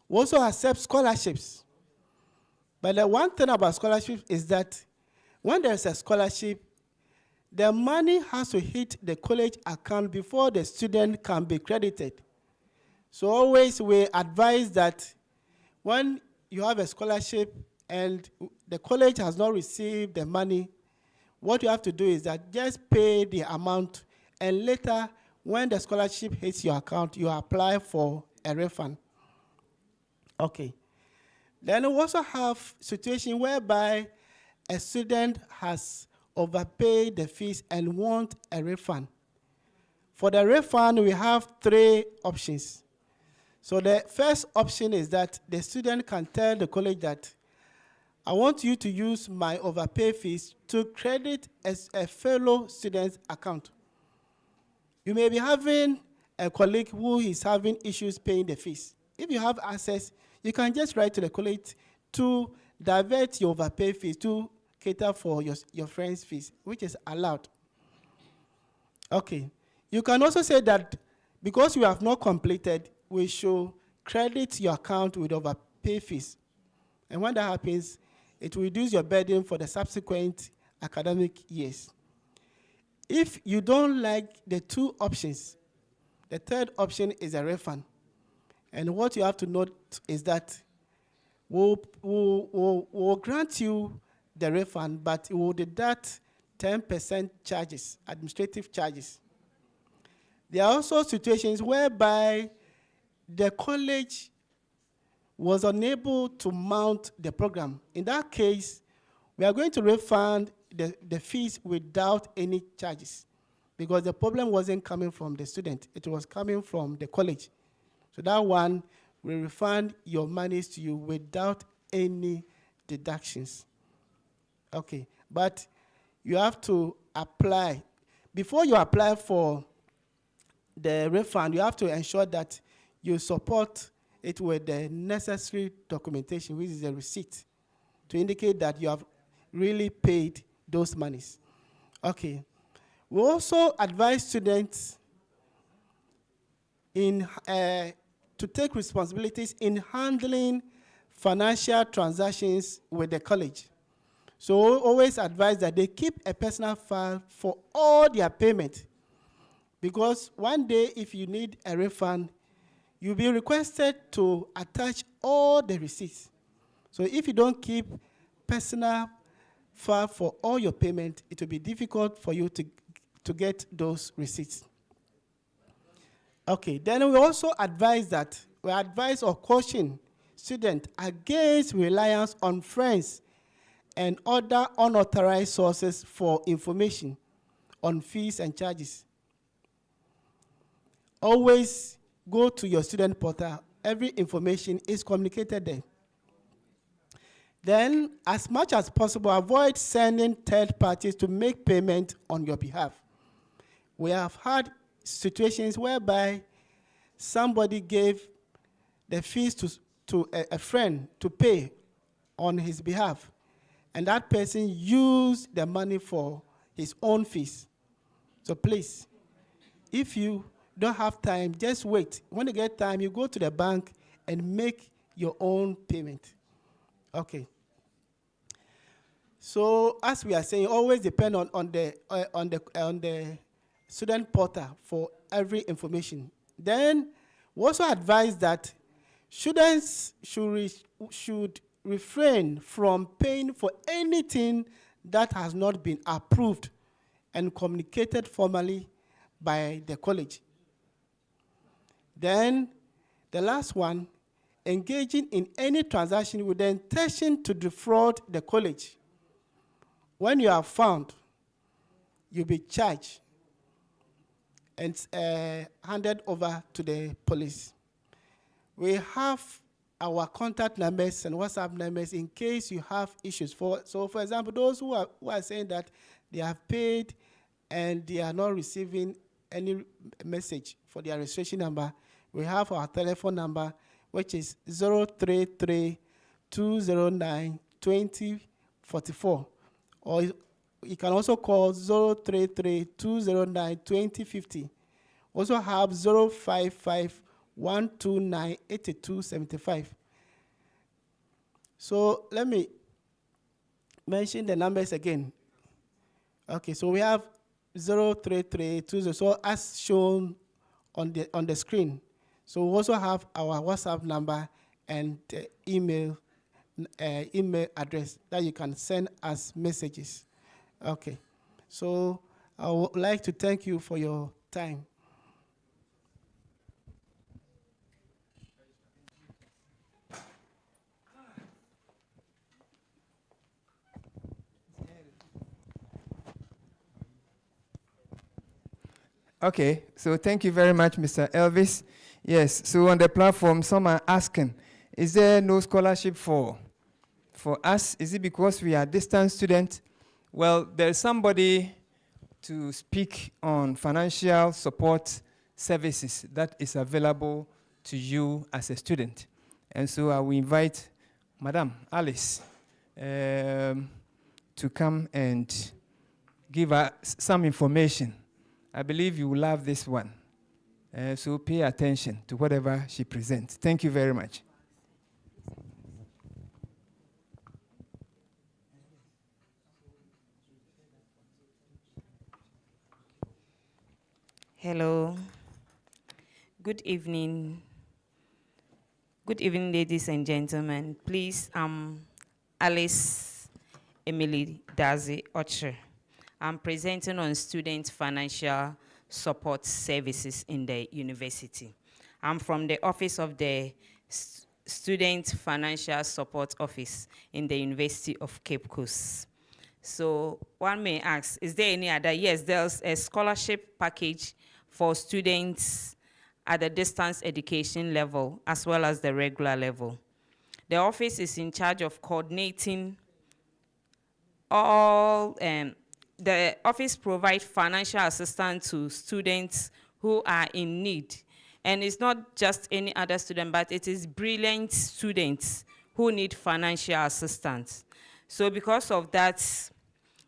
We also accept scholarships. But the one thing about scholarships is that when there's a scholarship, the money has to hit the college account before the student can be credited. So always we advise that when you have a scholarship and the college has not received the money, what you have to do is that just pay the amount, and later when the scholarship hits your account, you apply for a refund. Okay. Then we also have situation whereby a student has overpaid the fees and want a refund. For the refund, we have 3 options. So the first option is that the student can tell the college that I want you to use my overpaid fees to credit a fellow student's account. You may be having a colleague who is having issues paying the fees. If you have access, you can just write to the college to divert your overpaid fees to cater for your friend's fees, which is allowed. Okay. You can also say that because you have not completed, we should credit your account with overpaid fees. And when that happens, it will reduce your burden for the subsequent academic years. If you don't like the 2 options, the third option is a refund. And what you have to note is that we'll grant you the refund, but it will deduct 10% charges, administrative charges. There are also situations whereby the college was unable to mount the program. In that case, we are going to refund the fees without any charges because the problem wasn't coming from the student. It was coming from the college. So that one, we refund your monies to you without any deductions. Okay, but you have to apply. Before you apply for the refund, you have to ensure that you support it with the necessary documentation, which is a receipt, to indicate that you have really paid those monies. Okay. We also advise students to take responsibilities in handling financial transactions with the college. So we always advise that they keep a personal file for all their payment, because one day if you need a refund, you'll be requested to attach all the receipts. So if you don't keep personal file for all your payment, it will be difficult for you to get those receipts. Okay, then we also advise or caution student against reliance on friends and other unauthorized sources for information on fees and charges. Always go to your student portal. Every information is communicated there. Then, as much as possible, avoid sending third parties to make payment on your behalf. We have had situations whereby somebody gave the fees to a friend to pay on his behalf, and that person used the money for his own fees. So please, if you don't have time, just wait. When you get time, you go to the bank and make your own payment. Okay. So as we are saying, always depend on the student portal for every information. Then we also advise that students should refrain from paying for anything that has not been approved and communicated formally by the college. Then the last one, engaging in any transaction with the intention to defraud the college. When you are found, you'll be charged and handed over to the police. We have our contact numbers and WhatsApp numbers in case you have issues. So for example, those who are saying that they have paid and they are not receiving any message for their registration number, we have our telephone number, which is 033-209-2044. Or you can also call 033-209-2050. Also have 055-129-8275. So let me mention the numbers again. Okay, so we have 033-20, so as shown on the screen. So we also have our WhatsApp number and email address that you can send us messages. Okay, so I would like to thank you for your time. Okay, so thank you very much, Mr. Elvis. Yes, so on the platform, some are asking, is there no scholarship for us? Is it because we are distant students? Well, there's somebody to speak on financial support services that is available to you as a student. And so I will invite Madam Alice to come and give us some information. I believe you will love this one. So pay attention to whatever she presents. Thank you very much. Hello. Good evening. Good evening, ladies and gentlemen. Please, Alice Emily Dazi Ocher. I'm presenting on student financial support services in the university. I'm from the office of the Student Financial Support Office in the University of Cape Coast. So one may ask, is there any other? Yes, there's a scholarship package for students at the distance education level as well as the regular level. The office is in charge of coordinating all the office provides financial assistance to students who are in need. And it's not just any other student, but it is brilliant students who need financial assistance. So because of that,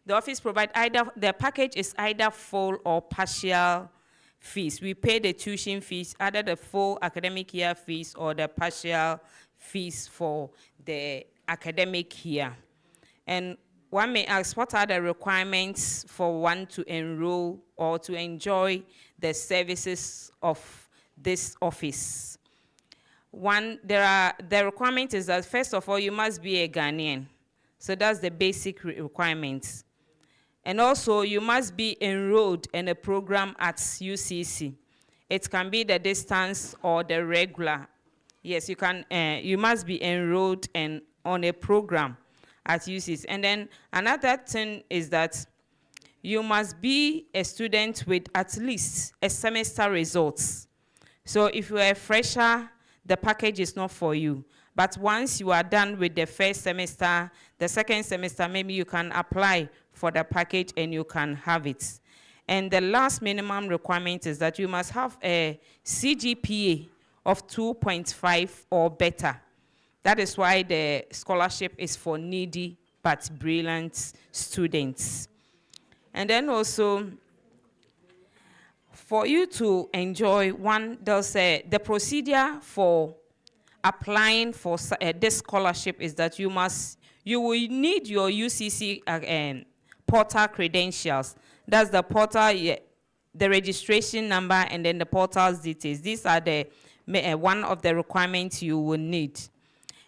the office provides the package is either full or partial fees. We pay the tuition fees, either the full academic year fees or the partial fees for the academic year. And one may ask, what are the requirements for one to enroll or to enjoy the services of this office? One, the requirement is that, first of all, you must be a Ghanaian. So that's the basic requirement. And also, you must be enrolled in a program at UCC. It can be the distance or the regular. Yes, you can. You must be enrolled and on a program at UCs. And then another thing is that you must be a student with at least a semester results. So if you are a fresher, the package is not for you. But once you are done with the first semester, the second semester, maybe you can apply for the package and you can have it. And the last minimum requirement is that you must have a CGPA of 2.5 or better. That is why the scholarship is for needy but brilliant students. And then also, for you to enjoy the procedure for applying for this scholarship is that you will need your UCC portal credentials. That's the portal, the registration number, and then the portal's details. These are the one of the requirements you will need.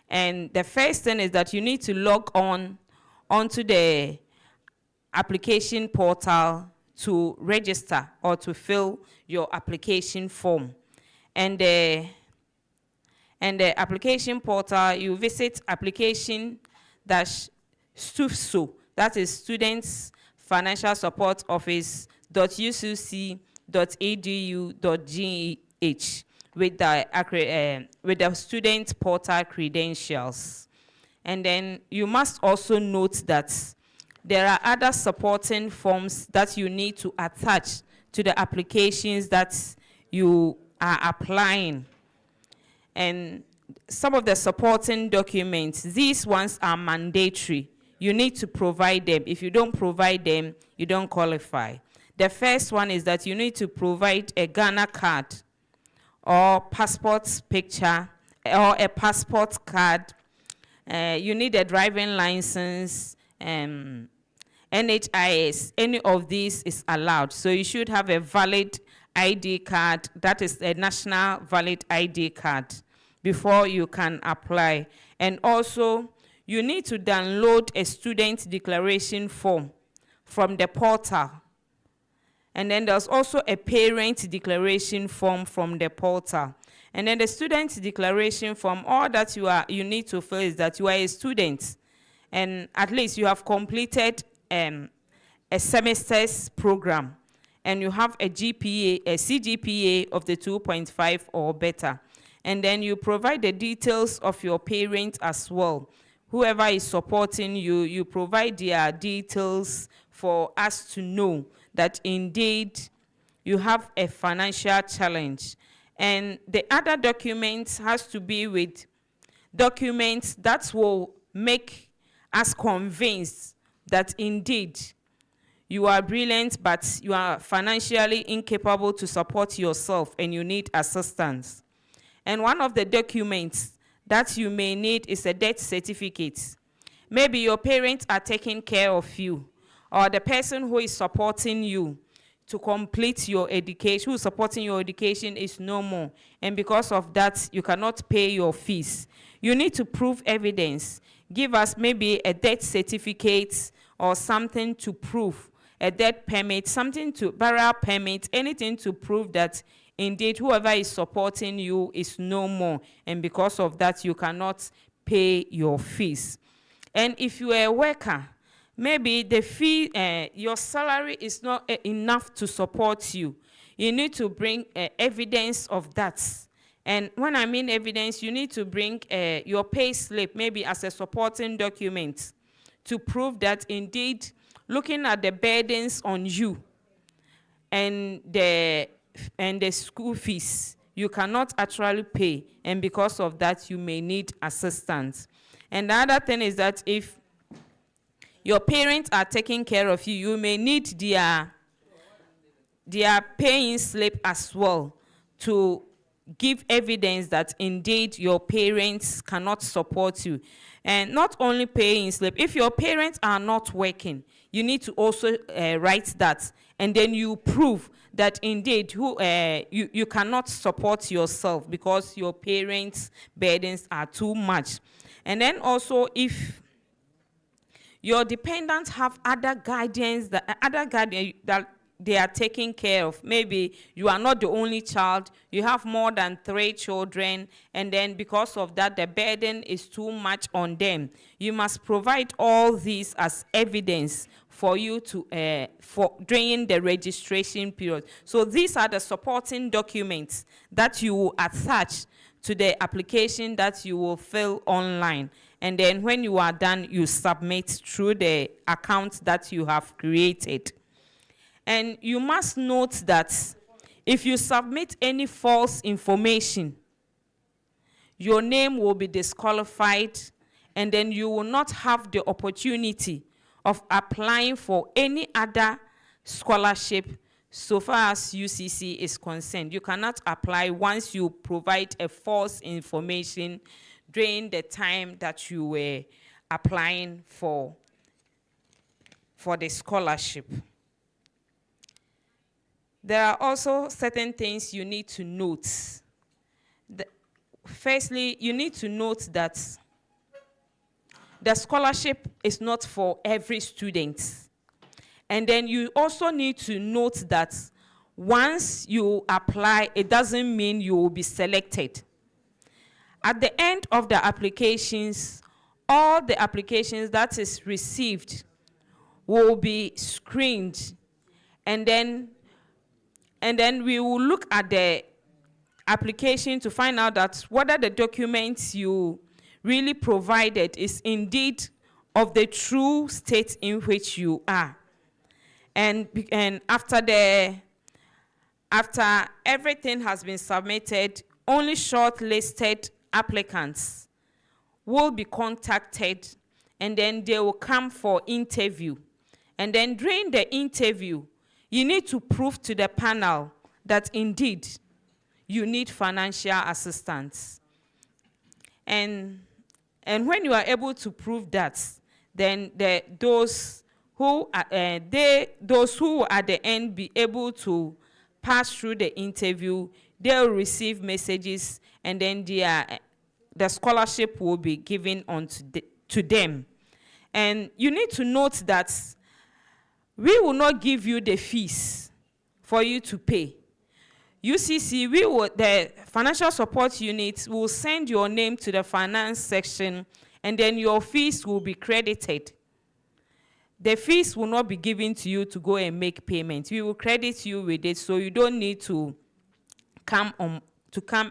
And the first thing is that you need to log onto the application portal to register or to fill your application form. And the application portal, you visit application-STUFSO, that is Students Financial Support Office.ucc.edu.gh with the student portal credentials. And then you must also note that there are other supporting forms that you need to attach to the applications that you are applying. And some of the supporting documents, these ones are mandatory. You need to provide them. If you don't provide them, you don't qualify. The first one is that you need to provide a Ghana card or passport picture or a passport card. You need a driving license, NHIS. Any of these is allowed. So you should have a valid ID card, that is a national valid ID card, before you can apply. And also, you need to download a student declaration form from the portal. And then there's also a parent declaration form from the portal. And then the student declaration form, all that you need to fill is that you are a student, and at least you have completed a semester's program, and you have a CGPA of the 2.5 or better. And then you provide the details of your parent as well. Whoever is supporting you, you provide their details for us to know that indeed you have a financial challenge. And the other documents has to be with documents that will make us convinced that indeed you are brilliant, but you are financially incapable to support yourself and you need assistance. And one of the documents that you may need is a death certificate. Maybe your parents are taking care of you, or the person who is supporting you to complete your education, who is supporting your education, is no more. And because of that, you cannot pay your fees. You need to prove evidence. Give us maybe a death certificate or something to prove, a death permit, something to burial permit, anything to prove that indeed whoever is supporting you is no more. And because of that, you cannot pay your fees. And if you are a worker, maybe the fee, your salary is not enough to support you. You need to bring evidence of that. And when I mean evidence, you need to bring your pay slip, maybe as a supporting document, to prove that indeed, looking at the burdens on you and the school fees, you cannot actually pay. And because of that, you may need assistance. And the other thing is that if your parents are taking care of you, you may need their paying slip as well to give evidence that indeed your parents cannot support you. And not only paying slip, if your parents are not working, you need to also write that. And then you prove that indeed you cannot support yourself because your parents' burdens are too much. And then also, if your dependents have other guardians that they are taken care of. Maybe you are not the only child, you have more than 3 children, and then because of that, the burden is too much on them. You must provide all these as evidence for you to, during the registration period. So these are the supporting documents that you will attach to the application that you will fill online. And then when you are done, you submit through the account that you have created. And you must note that if you submit any false information, your name will be disqualified, and then you will not have the opportunity of applying for any other scholarship so far as UCC is concerned. You cannot apply once you provide a false information during the time that you were applying for the scholarship. There are also certain things you need to note. Firstly, you need to note that the scholarship is not for every student. And then you also need to note that once you apply, it doesn't mean you will be selected. At the end of the applications, all the applications that is received will be screened, and then we will look at the application to find out that whether the documents you really provided is indeed of the true state in which you are. And after everything has been submitted, only shortlisted applicants will be contacted, and then they will come for interview. And then during the interview, you need to prove to the panel that indeed you need financial assistance. And when you are able to prove that, then those who at the end be able to pass through the interview, they'll receive messages, and then the scholarship will be given to them. And you need to note that we will not give you the fees for you to pay. UCC, the financial support unit will send your name to the finance section, and then your fees will be credited. The fees will not be given to you to go and make payments. We will credit you with it, so you don't need to come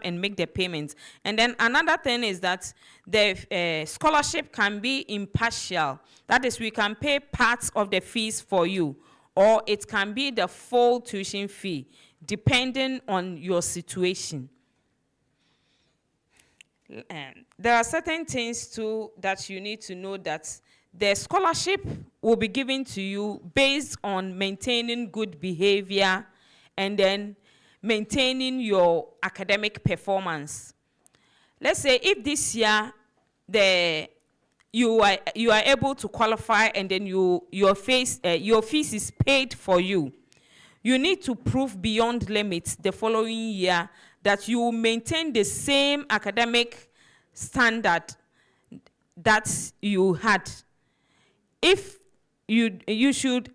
and make the payments. And then another thing is that the scholarship can be impartial. That is, we can pay parts of the fees for you, or it can be the full tuition fee, depending on your situation. There are certain things too that you need to know, that the scholarship will be given to you based on maintaining good behavior and then maintaining your academic performance. Let's say if this year you are able to qualify, and then your fees is paid for you, you need to prove beyond limits the following year that you will maintain the same academic standard that you had. If you should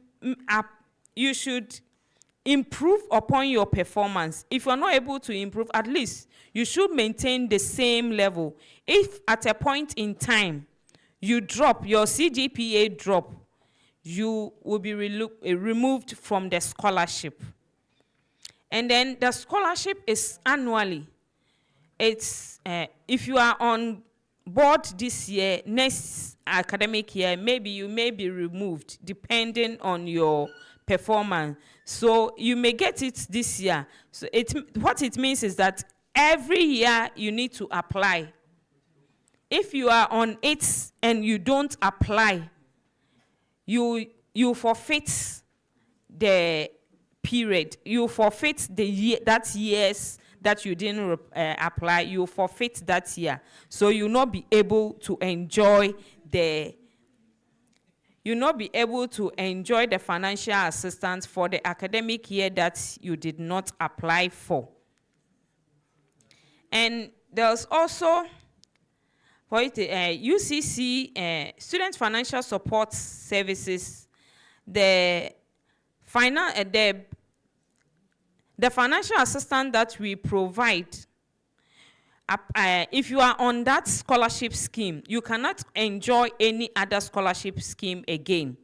improve upon your performance. If you are not able to improve, at least you should maintain the same level. If at a point in time you drop, your CGPA drop, you will be removed from the scholarship. And then the scholarship is annually. It's if you are on board this year, next academic year, maybe you may be removed depending on your performance. So you may get it this year. So what it means is that every year you need to apply. If you are on it and you don't apply, you forfeit the period. You forfeit the year, that years that you didn't apply. You forfeit that year. So you'll not be able to enjoy the financial assistance for the academic year that you did not apply for. And there's also, for it, UCC, Student Financial Support Services, the the financial assistance that we provide, if you are on that scholarship scheme, you cannot enjoy any other scholarship scheme again.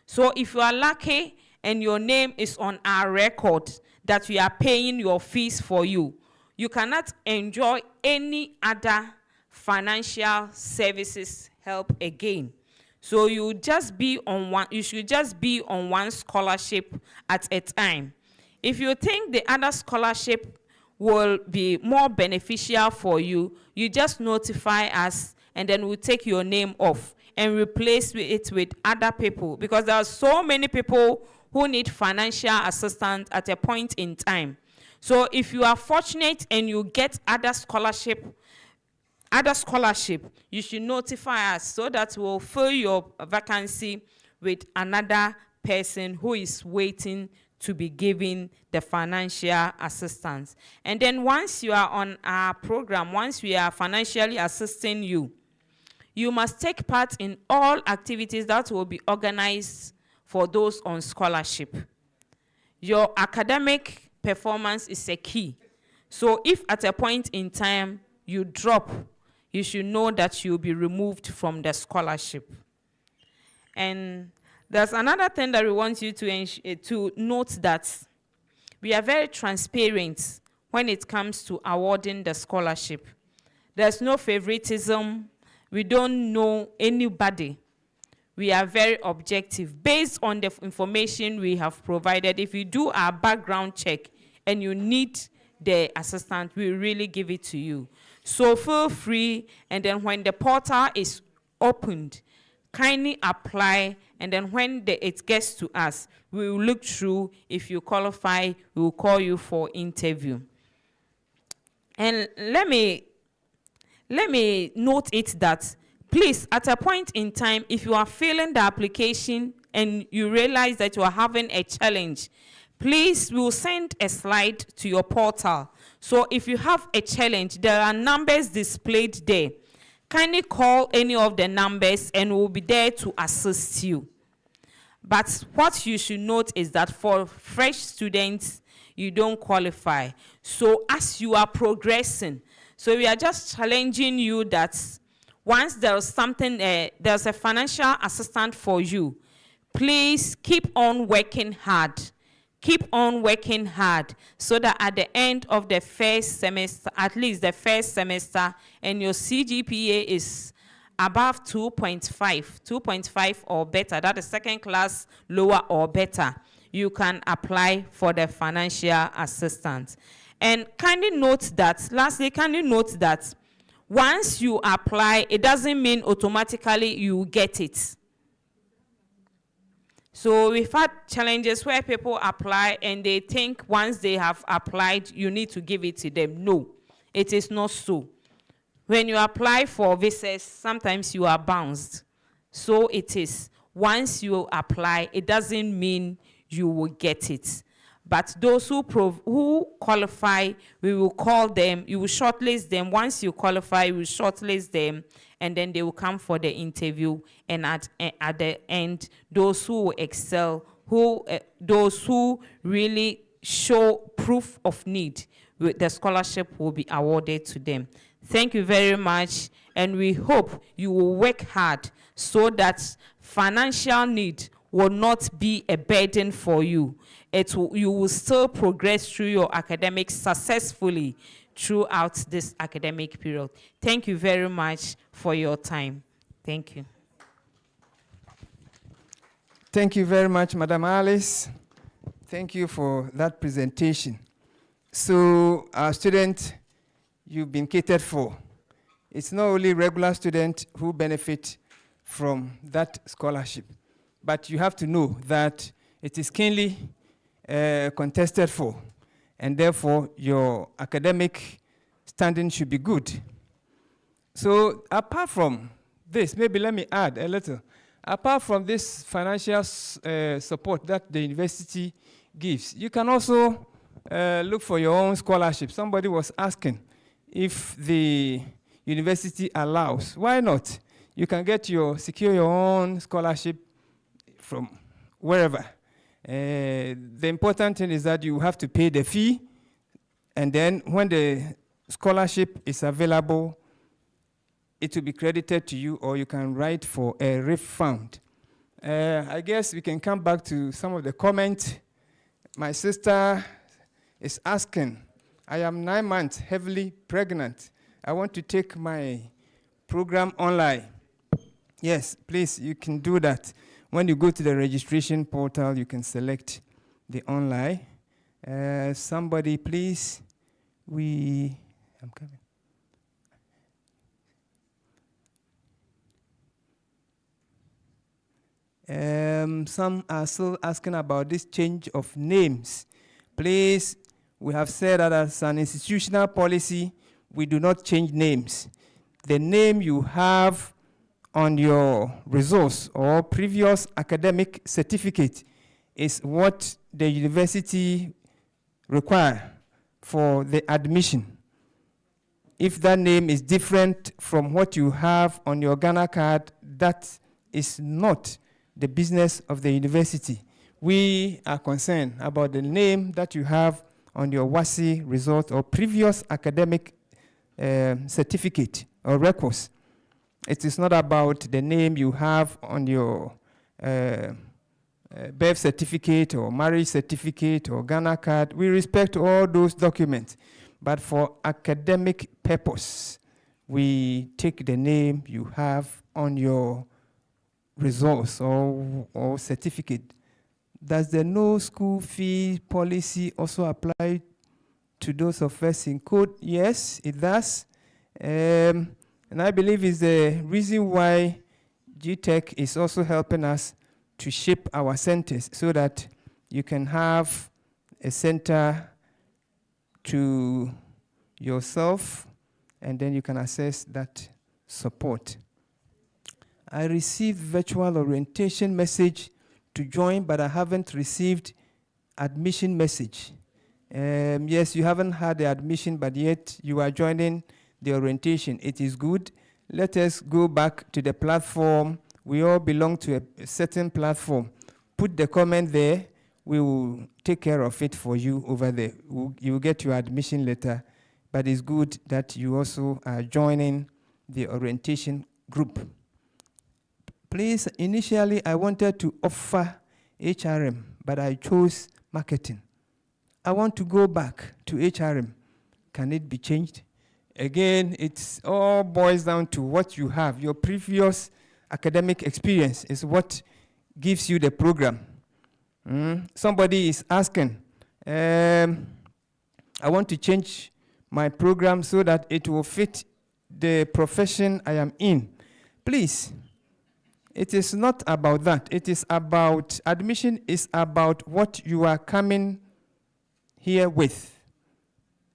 So if you are lucky and your name is on our record that we are paying your fees for you, you cannot enjoy any other financial services help again. So you just be on one, you should just be on one scholarship at a time. If you think the other scholarship will be more beneficial for you, you just notify us and then we'll take your name off and replace it with other people, because there are so many people who need financial assistance at a point in time. So if you are fortunate and you get other scholarship, you should notify us so that we'll fill your vacancy with another person who is waiting to be given the financial assistance. And then once you are on our program, once we are financially assisting you, you must take part in all activities that will be organized for those on scholarship. Your academic performance is a key. So if at a point in time you drop, you should know that you'll be removed from the scholarship. And there's another thing that we want you to note, that we are very transparent when it comes to awarding the scholarship. There's no favoritism. We don't know anybody. We are very objective. Based on the information we have provided, if you do our background check and you need the assistant, we really give it to you. So feel free, and then when the portal is opened, kindly apply, and then when it gets to us, we will look through. If you qualify, we will call you for interview. And let me note it that, please, at a point in time, if you are filling the application and you realize that you are having a challenge, please, we will send a slide to your portal. So if you have a challenge, there are numbers displayed there. Kindly call any of the numbers and we'll be there to assist you. But what you should note is that for fresh students, you don't qualify. So as you are progressing, so we are just challenging you that once there's something, there's a financial assistant for you, please keep on working hard. Keep on working hard so that at the end of the first semester, at least the first semester, and your CGPA is above 2.5 or better, that is second class, lower or better, you can apply for the financial assistance. And kindly note that, lastly, kindly note that once you apply, it doesn't mean automatically you get it. So we've had challenges where people apply and they think once they have applied, you need to give it to them. No, it is not so. When you apply for visas, sometimes you are bounced. So it is. Once you apply, it doesn't mean you will get it. But those who qualify, we will call them, you will shortlist them. Once you qualify, you will shortlist them, and then they will come for the interview. And at the end, those who will excel, those who really show proof of need, the scholarship will be awarded to them. Thank you very much, and we hope you will work hard so that financial need will not be a burden for you. You will still progress through your academics successfully throughout this academic period. Thank you very much for your time. Thank you. Thank you very much, Madam Alice. Thank you for that presentation. So, our student, you've been catered for. It's not only regular students who benefit from that scholarship, but you have to know that it is keenly contested for, and therefore your academic standing should be good. So apart from this, maybe let me add a little. Apart from this financial support that the university gives, you can also look for your own scholarship. Somebody was asking if the university allows. Why not? You can secure your own scholarship from wherever. The important thing is that you have to pay the fee, and then when the scholarship is available, it will be credited to you, or you can write for a refund. I guess we can come back to some of the comments. My sister is asking, I am 9 months, heavily pregnant. I want to take my program online. Yes, please, you can do that. When you go to the registration portal, you can select the online. Somebody, please, I'm coming. Some are still asking about this change of names. Please, we have said that as an institutional policy, we do not change names. The name you have on your resource or previous academic certificate is what the university require for the admission. If that name is different from what you have on your Ghana card, that is not the business of the university. We are concerned about the name that you have on your WASI result or previous academic certificate or records. It is not about the name you have on your birth certificate or marriage certificate or Ghana card. We respect all those documents, but for academic purpose, we take the name you have on your results or certificate. Does the no school fee policy also apply to those of us in code? Yes, it does. And I believe it's the reason why GTech is also helping us to shape our centers so that you can have a center to yourself and then you can access that support. I received virtual orientation message to join, but I haven't received admission message. Yes, you haven't had the admission, but yet you are joining the orientation. It is good. Let us go back to the platform. We all belong to a certain platform. Put the comment there. We will take care of it for you over there. You will get your admission letter, but it's good that you also are joining the orientation group. Please, initially, I wanted to offer HRM, but I chose marketing. I want to go back to HRM. Can it be changed? Again, it all boils down to what you have. Your previous academic experience is what gives you the program. Somebody is asking, I want to change my program so that it will fit the profession I am in. Please, it is not about that. It is about, admission is about what you are coming here with.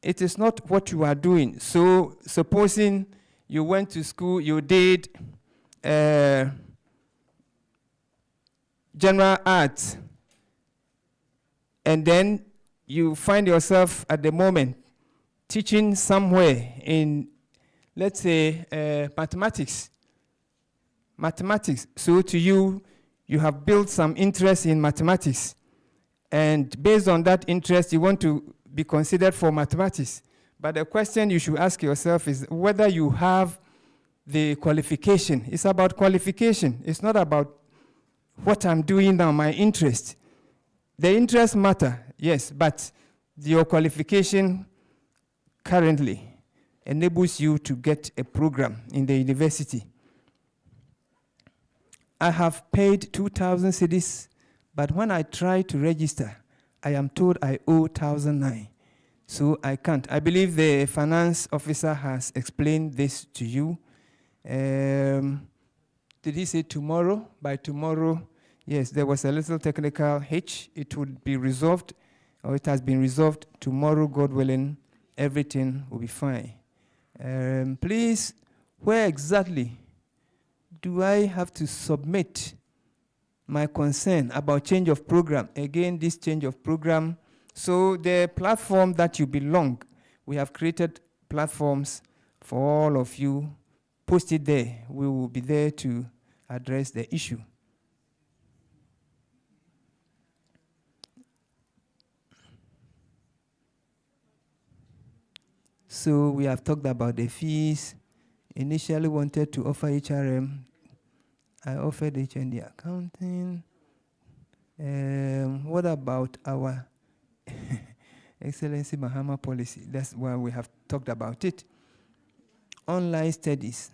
It is not what you are doing. So supposing you went to school, you did general arts, and then you find yourself at the moment teaching somewhere in, let's say, mathematics. So to you, you have built some interest in mathematics. And based on that interest, you want to be considered for mathematics. But the question you should ask yourself is whether you have the qualification. It's about qualification. It's not about what I'm doing now, my interest. The interest matter, yes, but your qualification currently enables you to get a program in the university. I have paid 2,000 cedis, but when I try to register, I am told I owe 1,009. So I can't. I believe the finance officer has explained this to you. Did he say tomorrow? By tomorrow, yes, there was a little technical hitch. It would be resolved, or it has been resolved. Tomorrow, God willing, everything will be fine. Please, where exactly do I have to submit my concern about change of program? Again, this change of program. So the platform that you belong, we have created platforms for all of you. Post it there. We will be there to address the issue. So we have talked about the fees. Initially wanted to offer HRM. I offered HND accounting. What about our Excellency Mahama policy? That's why we have talked about it. Online studies.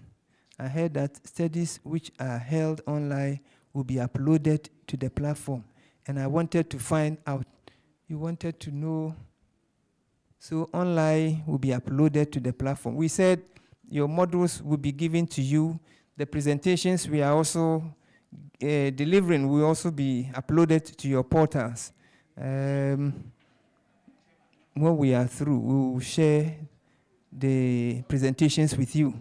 I heard that studies which are held online will be uploaded to the platform. And I wanted to find out. You wanted to know. So online will be uploaded to the platform. We said your modules will be given to you. The presentations we are also delivering will also be uploaded to your portals. When we are through, we will share the presentations with you.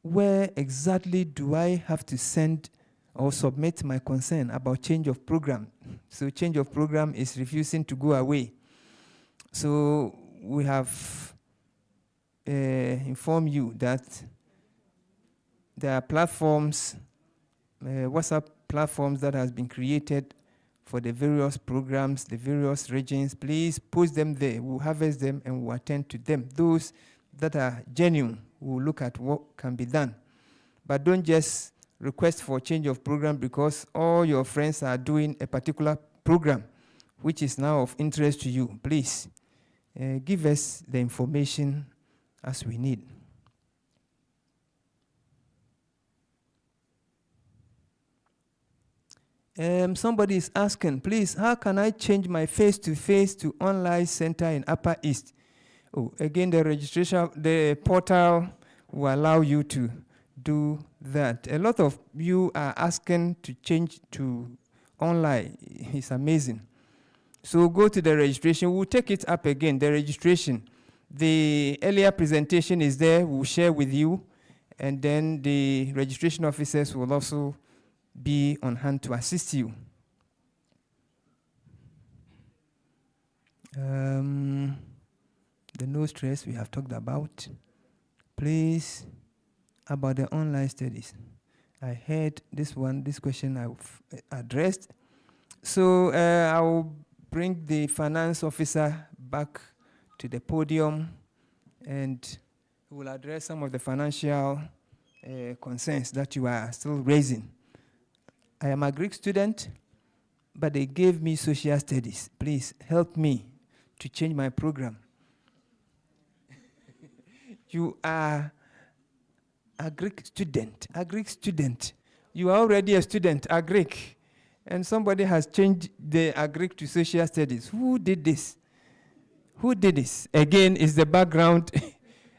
Where exactly do I have to send or submit my concern about change of program? So change of program is refusing to go away. So we have informed you that there are platforms, WhatsApp platforms that has been created for the various programs, the various regions. Please post them there. We'll harvest them and we'll attend to them. Those that are genuine, we'll look at what can be done. But don't just request for change of program because all your friends are doing a particular program which is now of interest to you. Please give us the information as we need. Somebody is asking, please, how can I change my face-to-face to online center in Upper East? Oh, again, the registration, the portal will allow you to do that. A lot of you are asking to change to online. It's amazing. So go to the registration. We'll take it up again, the registration. The earlier presentation is there. We'll share with you. And then the registration officers will also be on hand to assist you. The no stress we have talked about. Please, about the online studies. I heard this question I've addressed. So I will bring the finance officer back to the podium and we'll address some of the financial concerns that you are still raising. I am a Greek student, but they gave me social studies. Please help me to change my program. You are a Greek student. You are already a student, a Greek. And somebody has changed the Greek to social studies. Who did this? Who did this? Again, is the background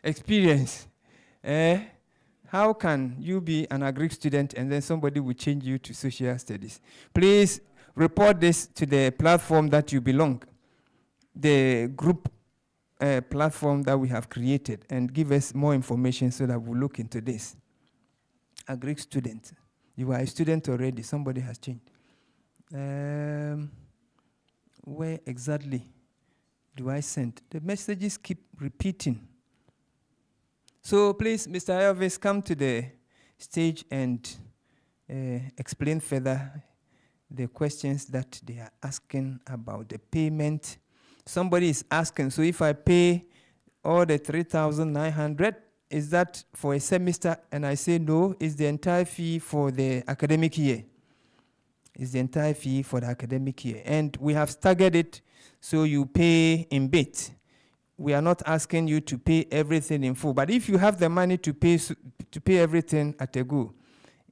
experience. How can you be an Greek student and then somebody will change you to social studies? Please report this to the platform that you belong, the group platform that we have created, and give us more information so that we'll look into this. A Greek student. You are a student already. Somebody has changed. Where exactly do I send? The messages keep repeating. So please, Mr. Elvis, come to the stage and explain further the questions that they are asking about the payment. Somebody is asking, so if I pay all the 3,900, is that for a semester? And I say no, it's the entire fee for the academic year. It's the entire fee for the academic year. And we have staggered it so you pay in bits. We are not asking you to pay everything in full. But if you have the money to pay everything at a go,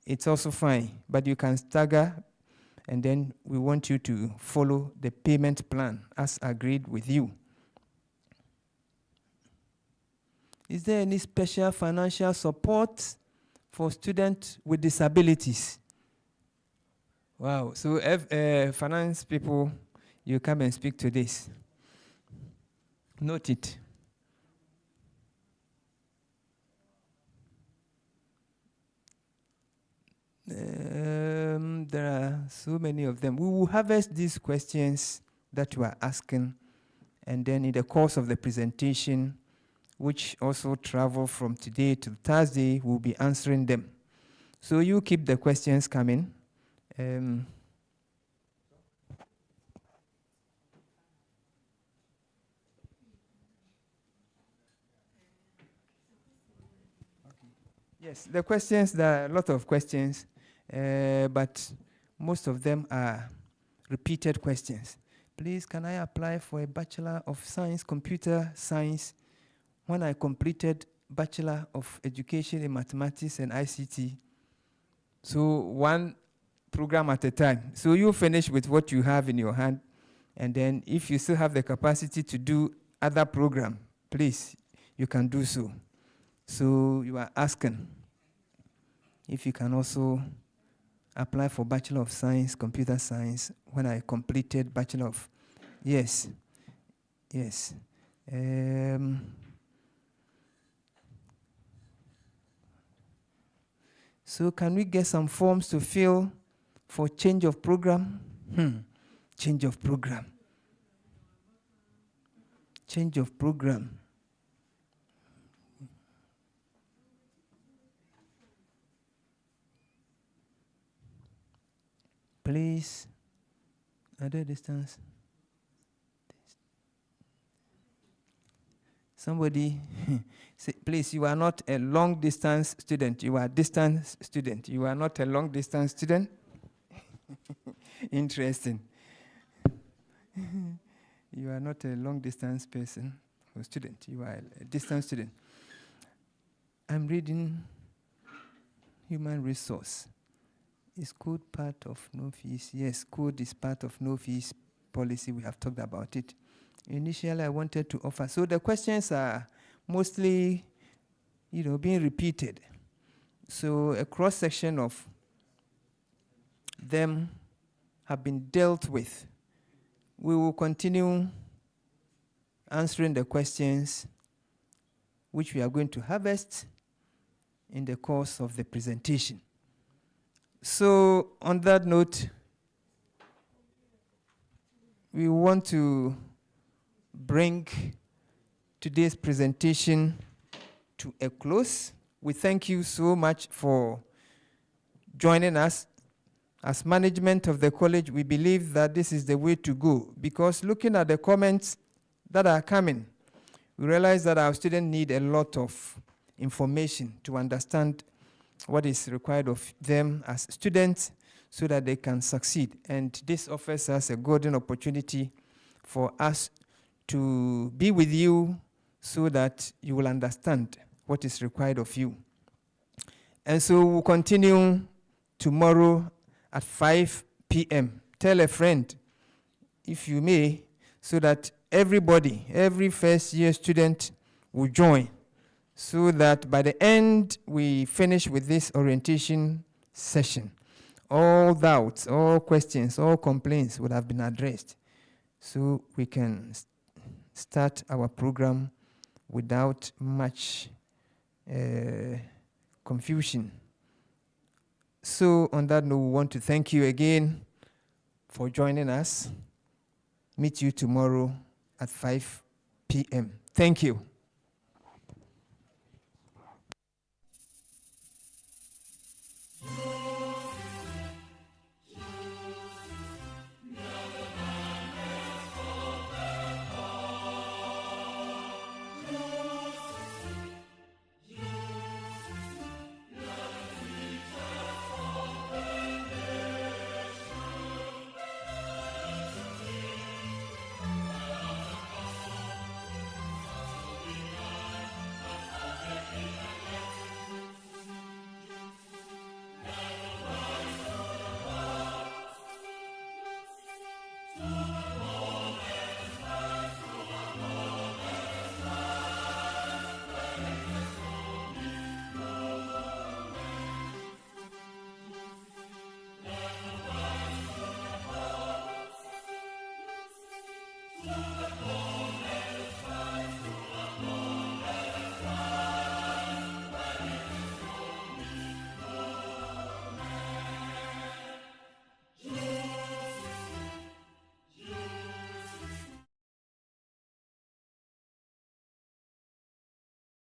it's also fine. But you can stagger, and then we want you to follow the payment plan as agreed with you. Is there any special financial support for students with disabilities? Wow. So finance people, you come and speak to this. Note it. There are so many of them. We will harvest these questions that you are asking, and then in the course of the presentation, which also travel from today to Thursday, we'll be answering them. So you keep the questions coming. Yes, the questions, there are a lot of questions, but most of them are repeated questions. Please, can I apply for a Bachelor of Science, Computer Science, when I completed Bachelor of Education in Mathematics and ICT? So one program at a time. So you finish with what you have in your hand, and then if you still have the capacity to do other program, please, you can do so. So you are asking if you can also apply for Bachelor of Science, Computer Science, when I completed Bachelor of, yes, yes. So can we get some forms to fill for change of program? Change of program. Change of program. Please, other distance. Somebody, say, please, you are not a long distance student. You are a distance student. You are not a long distance student. Interesting. You are not a long distance person or student. You are a distance student. I'm reading human resource. Is code part of no fees? Yes, code is part of no fees policy. We have talked about it. Initially, I wanted to offer. So the questions are mostly, being repeated. So a cross-section of them have been dealt with. We will continue answering the questions which we are going to harvest in the course of the presentation. So on that note, we want to bring today's presentation to a close. We thank you so much for joining us. As management of the college, we believe that this is the way to go, because looking at the comments that are coming, we realize that our students need a lot of information to understand what is required of them as students so that they can succeed. And this offers us a golden opportunity for us to be with you so that you will understand what is required of you. And so we'll continue tomorrow at 5 p.m. Tell a friend, if you may, so that everybody, every first-year student will join, so that by the end we finish with this orientation session, all doubts, all questions, all complaints would have been addressed, so we can start our program without much confusion. So on that note, we want to thank you again for joining us. Meet you tomorrow at 5 p.m. Thank you.